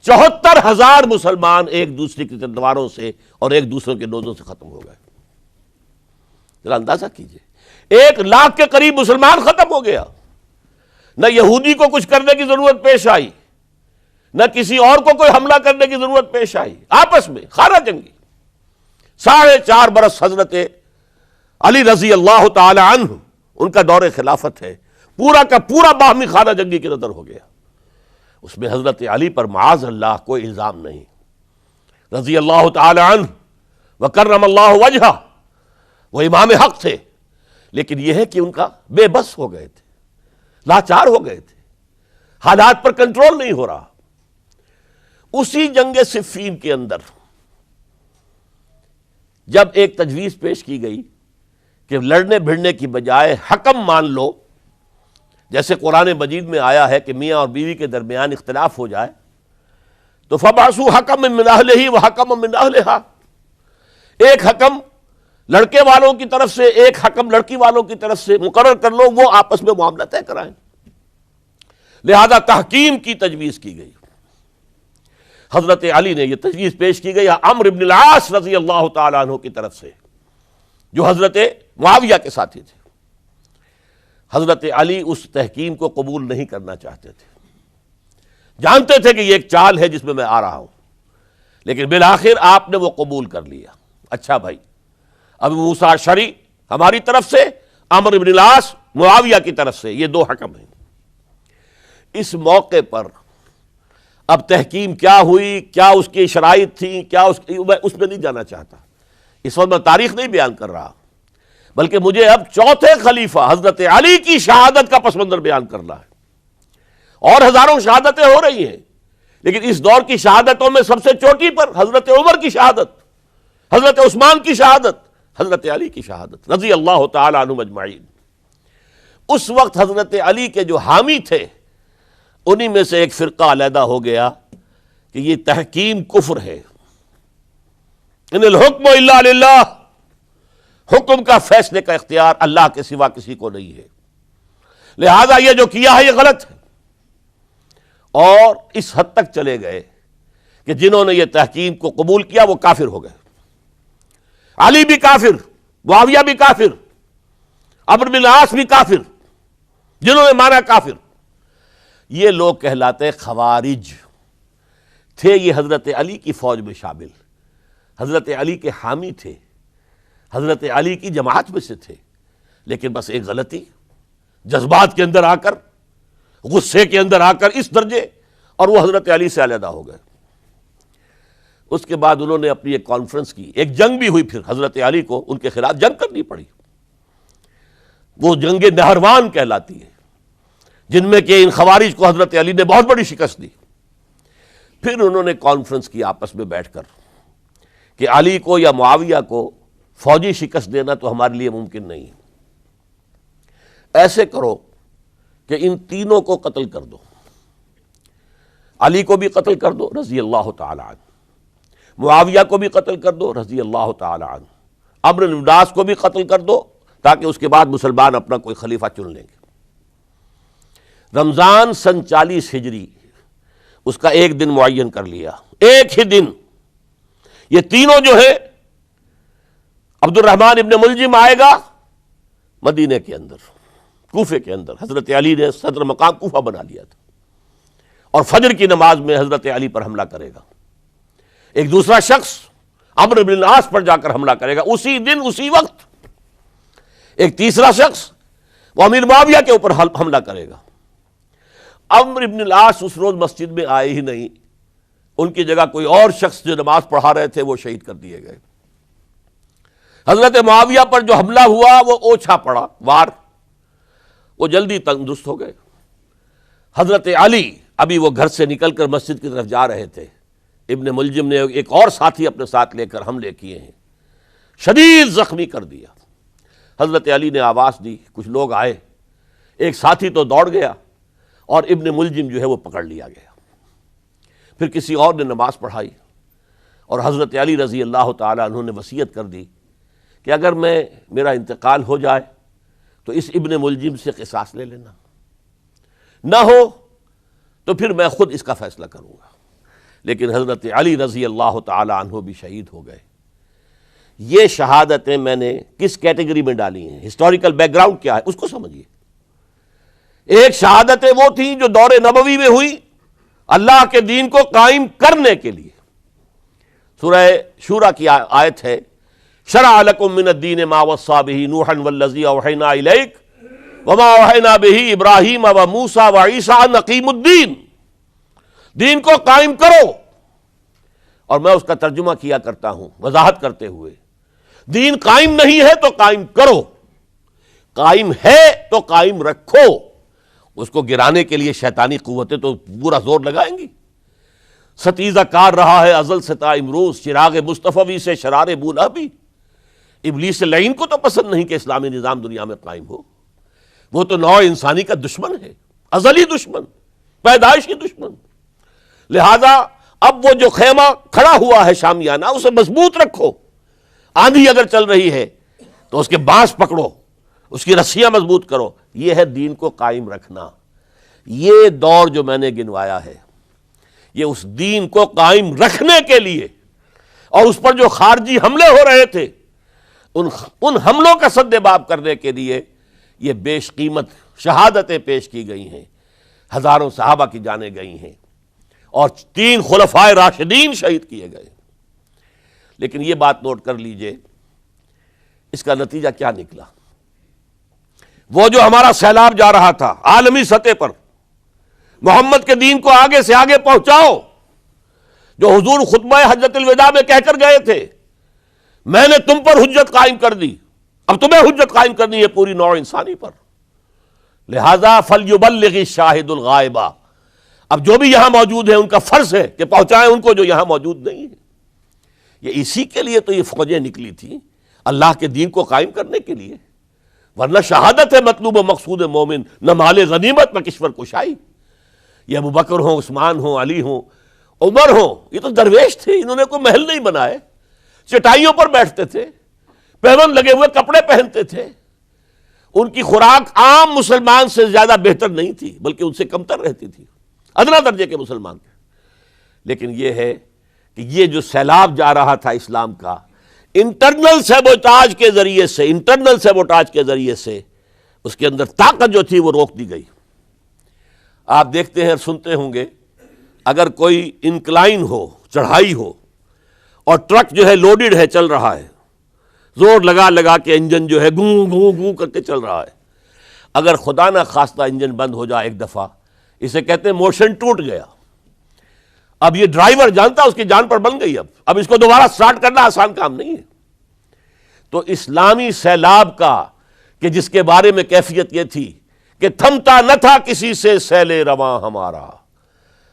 74,000 مسلمان ایک دوسرے کی تلواروں سے اور ایک دوسرے کے نیزوں سے ختم ہو گئے۔ ذرا اندازہ کیجئے، 1,00,000 کے قریب مسلمان ختم ہو گیا۔ نہ یہودی کو کچھ کرنے کی ضرورت پیش آئی، نہ کسی اور کو کوئی حملہ کرنے کی ضرورت پیش آئی، آپس میں خانہ جنگی۔ 4.5 برس حضرت علی رضی اللہ تعالی عنہ ان کا دور خلافت ہے، پورا کا پورا باہمی خانہ جنگی کی نظر ہو گیا۔ اس میں حضرت علی پر معاذ اللہ کوئی الزام نہیں، رضی اللہ تعالی عنہ وکرم اللہ وجہہ، وہ امام حق تھے، لیکن یہ ہے کہ ان کا بے بس ہو گئے تھے، لاچار ہو گئے تھے، حالات پر کنٹرول نہیں ہو رہا۔ اسی جنگ صفین کے اندر جب ایک تجویز پیش کی گئی کہ لڑنے بھڑنے کی بجائے حکم مان لو، جیسے قرآن مجید میں آیا ہے کہ میاں اور بیوی کے درمیان اختلاف ہو جائے تو فَبَعْثُوا حَكَمًا مِّنْ أَهْلِهِ وَحَكَمًا مِّنْ أَهْلِهَا، ایک حکم لڑکے والوں کی طرف سے، ایک حکم لڑکی والوں کی طرف سے مقرر کر لو، وہ آپس میں معاملہ طے کرائیں۔ لہذا تحکیم کی تجویز کی گئی۔ حضرت علی نے یہ تجویز پیش کی گئی عمرو بن العاص رضی اللہ تعالیٰ عنہ کی طرف سے، جو حضرت معاویہ کے ساتھی تھے۔ حضرت علی اس تحکیم کو قبول نہیں کرنا چاہتے تھے، جانتے تھے کہ یہ ایک چال ہے جس میں میں آ رہا ہوں، لیکن بالآخر آپ نے وہ قبول کر لیا۔ اچھا بھائی، ابو موسیٰ اشعری ہماری طرف سے، عمرو بن العاص معاویہ کی طرف سے، یہ دو حکم ہیں۔ اس موقع پر اب تحکیم کیا ہوئی، کیا اس کی شرائط تھیں، کیا اس میں نہیں جانا چاہتا، اس وقت میں تاریخ نہیں بیان کر رہا، بلکہ مجھے اب چوتھے خلیفہ حضرت علی کی شہادت کا پس منظر بیان کرنا ہے۔ اور ہزاروں شہادتیں ہو رہی ہیں، لیکن اس دور کی شہادتوں میں سب سے چوٹی پر حضرت عمر کی شہادت، حضرت عثمان کی شہادت، حضرت علی کی شہادت رضی اللہ تعالی عنہم اجمعین۔ اس وقت حضرت علی کے جو حامی تھے، انہی میں سے ایک فرقہ علیحدہ ہو گیا کہ یہ تحکیم کفر ہے، ان الحکم الا للہ، حکم کا فیصلے کا اختیار اللہ کے سوا کسی کو نہیں ہے، لہذا یہ جو کیا ہے یہ غلط ہے۔ اور اس حد تک چلے گئے کہ جنہوں نے یہ تحکیم کو قبول کیا وہ کافر ہو گئے، علی بھی کافر، معاویہ بھی کافر، عمرو بن العاص بھی کافر، جنہوں نے مانا کافر۔ یہ لوگ کہلاتے خوارج تھے، یہ حضرت علی کی فوج میں شامل، حضرت علی کے حامی تھے، حضرت علی کی جماعت میں سے تھے، لیکن بس ایک غلطی، جذبات کے اندر آ کر، غصے کے اندر آ کر اس درجے، اور وہ حضرت علی سے علیحدہ ہو گئے۔ اس کے بعد انہوں نے اپنی ایک کانفرنس کی، ایک جنگ بھی ہوئی، پھر حضرت علی کو ان کے خلاف جنگ کرنی پڑی، وہ جنگ نہروان کہلاتی ہے، جن میں کہ ان خوارج کو حضرت علی نے بہت بڑی شکست دی۔ پھر انہوں نے کانفرنس کی آپس میں بیٹھ کر کہ علی کو یا معاویہ کو فوجی شکست دینا تو ہمارے لیے ممکن نہیں ہے، ایسے کرو کہ ان تینوں کو قتل کر دو، علی کو بھی قتل کر دو رضی اللہ تعالی عنہ، معاویہ کو بھی قتل کر دو رضی اللہ تعالی عنہ، عمرو بن العاص کو بھی قتل کر دو، تاکہ اس کے بعد مسلمان اپنا کوئی خلیفہ چن لیں گے۔ رمضان سن 40 ہجری اس کا ایک دن معین کر لیا، ایک ہی دن یہ تینوں جو ہے، عبد الرحمن ابن ملجم آئے گا مدینے کے اندر، کوفے کے اندر، حضرت علی نے صدر مقام کوفہ بنا لیا تھا، اور فجر کی نماز میں حضرت علی پر حملہ کرے گا۔ ایک دوسرا شخص عمرو بن العاص پر جا کر حملہ کرے گا اسی دن اسی وقت۔ ایک تیسرا شخص وہ امیر معاویہ کے اوپر حملہ کرے گا۔ عمرو بن العاص اس روز مسجد میں آئے ہی نہیں، ان کی جگہ کوئی اور شخص جو نماز پڑھا رہے تھے وہ شہید کر دیے گئے۔ حضرت معاویہ پر جو حملہ ہوا وہ اوچھا پڑا وار، وہ جلدی تندرست ہو گئے۔ حضرت علی ابھی وہ گھر سے نکل کر مسجد کی طرف جا رہے تھے، ابن ملجم نے ایک اور ساتھی اپنے ساتھ لے کر حملے کیے ہیں، شدید زخمی کر دیا۔ حضرت علی نے آواز دی، کچھ لوگ آئے، ایک ساتھی تو دوڑ گیا اور ابن ملجم جو ہے وہ پکڑ لیا گیا۔ پھر کسی اور نے نماز پڑھائی، اور حضرت علی رضی اللہ تعالی عنہ نے وصیت کر دی کہ اگر میرا انتقال ہو جائے تو اس ابن ملجم سے قصاص لے لینا، نہ ہو تو پھر میں خود اس کا فیصلہ کروں گا۔ لیکن حضرت علی رضی اللہ تعالی عنہ بھی شہید ہو گئے۔ یہ شہادتیں میں نے کس کیٹیگری میں ڈالی ہیں، ہسٹوریکل بیک گراؤنڈ کیا ہے اس کو سمجھیے۔ ایک شہادتیں وہ تھیں جو دور نبوی میں ہوئی اللہ کے دین کو قائم کرنے کے لیے۔ سورہ شورى کی آیت ہے، شرع لکم من الدین ما وصى به نوحا والذی اوحینا الیک وما اوحینا به ابراہیم وموسیٰ وعیسیٰ ان اقیموا الدین، دین کو قائم کرو۔ اور میں اس کا ترجمہ کیا کرتا ہوں وضاحت کرتے ہوئے، دین قائم نہیں ہے تو قائم کرو، قائم ہے تو قائم رکھو۔ اس کو گرانے کے لیے شیطانی قوتیں تو پورا زور لگائیں گی۔ ستیزہ کار رہا ہے ازل سے تا امروز، چراغ مصطفی سے شرار بولابی۔ ابلیس لعین کو تو پسند نہیں کہ اسلامی نظام دنیا میں قائم ہو، وہ تو نوع انسانی کا دشمن ہے، ازلی دشمن، پیدائشی دشمن۔ لہذا اب وہ جو خیمہ کھڑا ہوا ہے شامیانہ، اسے مضبوط رکھو۔ آندھی اگر چل رہی ہے تو اس کے بانس پکڑو، اس کی رسیاں مضبوط کرو۔ یہ ہے دین کو قائم رکھنا۔ یہ دور جو میں نے گنوایا ہے یہ اس دین کو قائم رکھنے کے لیے، اور اس پر جو خارجی حملے ہو رہے تھے ان حملوں کا سد باب کرنے کے لیے یہ بیش قیمت شہادتیں پیش کی گئی ہیں، ہزاروں صحابہ کی جانیں گئی ہیں، اور 3 خلفائے راشدین شہید کیے گئے۔ لیکن یہ بات نوٹ کر لیجئے، اس کا نتیجہ کیا نکلا؟ وہ جو ہمارا سیلاب جا رہا تھا عالمی سطح پر، محمد کے دین کو آگے سے آگے پہنچاؤ، جو حضور خطبہ حجۃ الوداع میں کہہ کر گئے تھے، میں نے تم پر حجت قائم کر دی، اب تمہیں حجت قائم کرنی ہے پوری نوع انسانی پر، لہذا فلیبلغ الشاہد الغائب۔ اب جو بھی یہاں موجود ہیں ان کا فرض ہے کہ پہنچائیں ان کو جو یہاں موجود نہیں ہے۔ یہ اسی کے لیے تو یہ فوجیں نکلی تھیں، اللہ کے دین کو قائم کرنے کے لیے، ورنہ شہادت ہے مطلوب و مقصود مومن، نہ مال غنیمت نہ کشور کشائی۔ یہ ابو بکر ہوں، عثمان ہوں، علی ہوں، عمر ہوں، یہ تو درویش تھے، انہوں نے کوئی محل نہیں بنائے، چٹائیوں پر بیٹھتے تھے، پیون لگے ہوئے کپڑے پہنتے تھے، ان کی خوراک عام مسلمان سے زیادہ بہتر نہیں تھی بلکہ ان سے کمتر رہتی تھی، ادنا درجے کے مسلمان تھے۔ لیکن یہ ہے کہ یہ جو سیلاب جا رہا تھا اسلام کا، انٹرنل سیبوٹاج کے ذریعے سے اس کے اندر طاقت جو تھی وہ روک دی گئی۔ آپ دیکھتے ہیں اور سنتے ہوں گے، اگر کوئی انکلائن ہو، چڑھائی ہو، اور ٹرک جو ہے لوڈڈ ہے، چل رہا ہے، زور لگا لگا کے انجن جو ہے گوں گوں گوں کر کے چل رہا ہے. اگر خدا نہ خواستہ انجن بند ہو جائے ایک دفعہ، اسے کہتے ہیں موشن ٹوٹ گیا. اب یہ ڈرائیور جانتا اس کی جان پر بن گئی. اب اس کو دوبارہ سٹارٹ کرنا آسان کام نہیں ہے. تو اسلامی سیلاب کا کہ جس کے بارے میں کیفیت یہ تھی کہ تھمتا نہ تھا کسی سے سیل رواں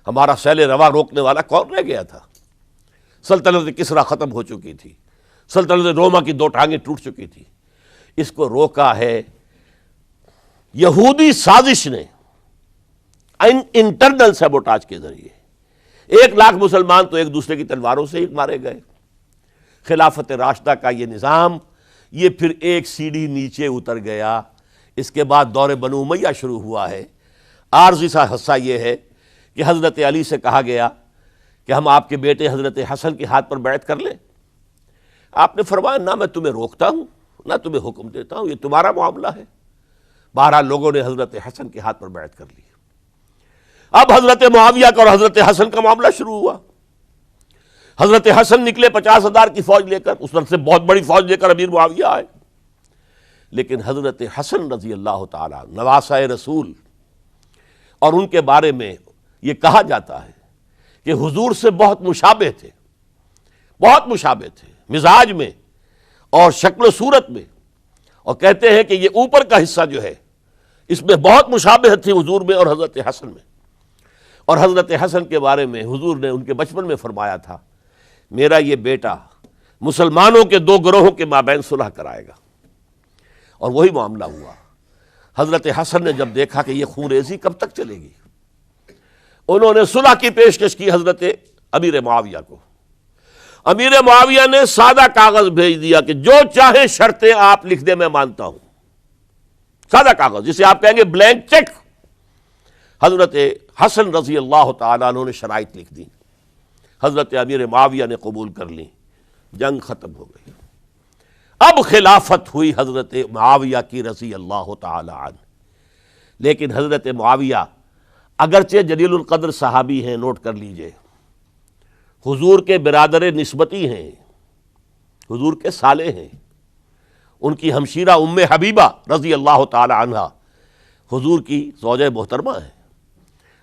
ہمارا سیل رواں روکنے والا کون رہ گیا تھا؟ سلطنت کسریٰ ختم ہو چکی تھی، سلطنت روما کی 2 ٹانگیں ٹوٹ چکی تھی. اس کو روکا ہے یہودی سازش نے انٹرنل سیبوٹاج کے ذریعے. 1 لاکھ مسلمان تو ایک دوسرے کی تلواروں سے ہی مارے گئے. خلافت راشدہ کا یہ نظام یہ پھر ایک سیڑھی نیچے اتر گیا. اس کے بعد دور بنو امیہ شروع ہوا ہے. عارضی سا حصہ یہ ہے کہ حضرت علی سے کہا گیا کہ ہم آپ کے بیٹے حضرت حسن کے ہاتھ پر بیعت کر لیں. آپ نے فرمایا نہ میں تمہیں روکتا ہوں نہ تمہیں حکم دیتا ہوں، یہ تمہارا معاملہ ہے. بہرحال لوگوں نے حضرت حسن کے ہاتھ پر بیعت کر لی. اب حضرت معاویہ کا اور حضرت حسن کا معاملہ شروع ہوا. حضرت حسن نکلے 50,000 کی فوج لے کر، اس وقت سے بہت بڑی فوج لے کر امیر معاویہ آئے. لیکن حضرت حسن رضی اللہ تعالی نواسۂ رسول، اور ان کے بارے میں یہ کہا جاتا ہے کہ حضور سے بہت مشابہ تھے، بہت مشابہ تھے مزاج میں اور شکل و صورت میں. اور کہتے ہیں کہ یہ اوپر کا حصہ جو ہے اس میں بہت مشابہت تھی حضور میں اور حضرت حسن میں. اور حضرت حسن کے بارے میں حضور نے ان کے بچپن میں فرمایا تھا میرا یہ بیٹا مسلمانوں کے 2 گروہوں کے مابین صلح کرائے گا. اور وہی معاملہ ہوا. حضرت حسن نے جب دیکھا کہ یہ خون ریزی کب تک چلے گی، انہوں نے صلح کی پیشکش کی حضرت امیر معاویہ کو. امیر معاویہ نے سادہ کاغذ بھیج دیا کہ جو چاہے شرطیں آپ لکھ دیں میں مانتا ہوں. سادہ کاغذ جسے آپ کہیں گے بلینک چیک. حضرت حسن رضی اللہ تعالیٰ عنہ نے شرائط لکھ دی، حضرت امیر معاویہ نے قبول کر لی. جنگ ختم ہو گئی. اب خلافت ہوئی حضرت معاویہ کی رضی اللہ تعالی عنہ. لیکن حضرت معاویہ اگرچہ جلیل القدر صحابی ہیں، نوٹ کر لیجئے، حضور کے برادر نسبتی ہیں، حضور کے سالے ہیں. ان کی ہمشیرہ ام حبیبہ رضی اللہ تعالی عنہ حضور کی زوجہ محترمہ ہیں.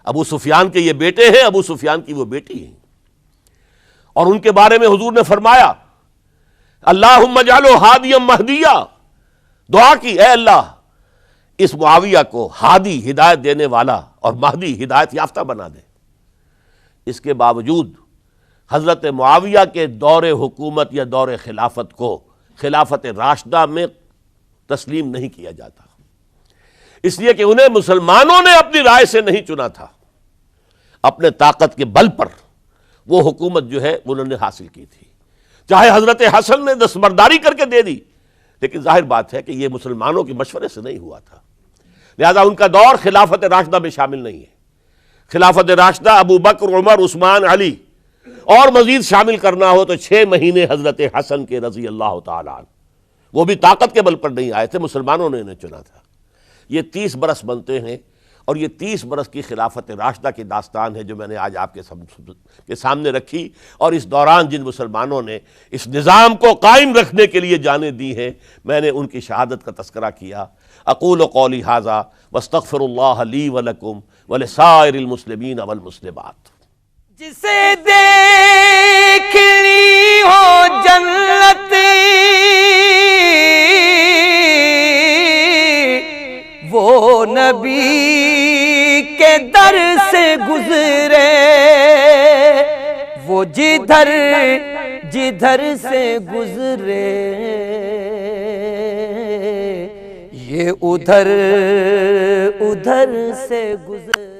ابو سفیان کے یہ بیٹے ہیں، ابو سفیان کی وہ بیٹی ہیں. اور ان کے بارے میں حضور نے فرمایا اللہم اجعلہ ہادیا مہدیا. دعا کی اے اللہ اس معاویہ کو ہادی ہدایت دینے والا اور مہدی ہدایت یافتہ بنا دے. اس کے باوجود حضرت معاویہ کے دور حکومت یا دور خلافت کو خلافت راشدہ میں تسلیم نہیں کیا جاتا، اس لیے کہ انہیں مسلمانوں نے اپنی رائے سے نہیں چنا تھا. اپنے طاقت کے بل پر وہ حکومت جو ہے انہوں نے حاصل کی تھی. چاہے حضرت حسن نے دستبرداری کر کے دے دی، لیکن ظاہر بات ہے کہ یہ مسلمانوں کے مشورے سے نہیں ہوا تھا. لہذا ان کا دور خلافت راشدہ میں شامل نہیں ہے. خلافت راشدہ ابو بکر، عمر، عثمان، علی اور مزید شامل کرنا ہو تو 6 مہینے حضرت حسن کے رضی اللہ تعالی عنہ. وہ بھی طاقت کے بل پر نہیں آئے تھے، مسلمانوں نے انہیں چنا تھا. یہ 30 برس بنتے ہیں، اور یہ 30 برس کی خلافت راشدہ کی داستان ہے جو میں نے آج آپ کے سامنے رکھی. اور اس دوران جن مسلمانوں نے اس نظام کو قائم رکھنے کے لیے جانیں دی ہیں، میں نے ان کی شہادت کا تذکرہ کیا. اقول قولی ھذا واستغفر اللہ لی ولکم ولسائر المسلمین والمسلمات. جسے دیکھنی ہو جنت وہ نبی کے در سے گزرے، وہ جدھر سے گزرے یہ ادھر سے گزرے.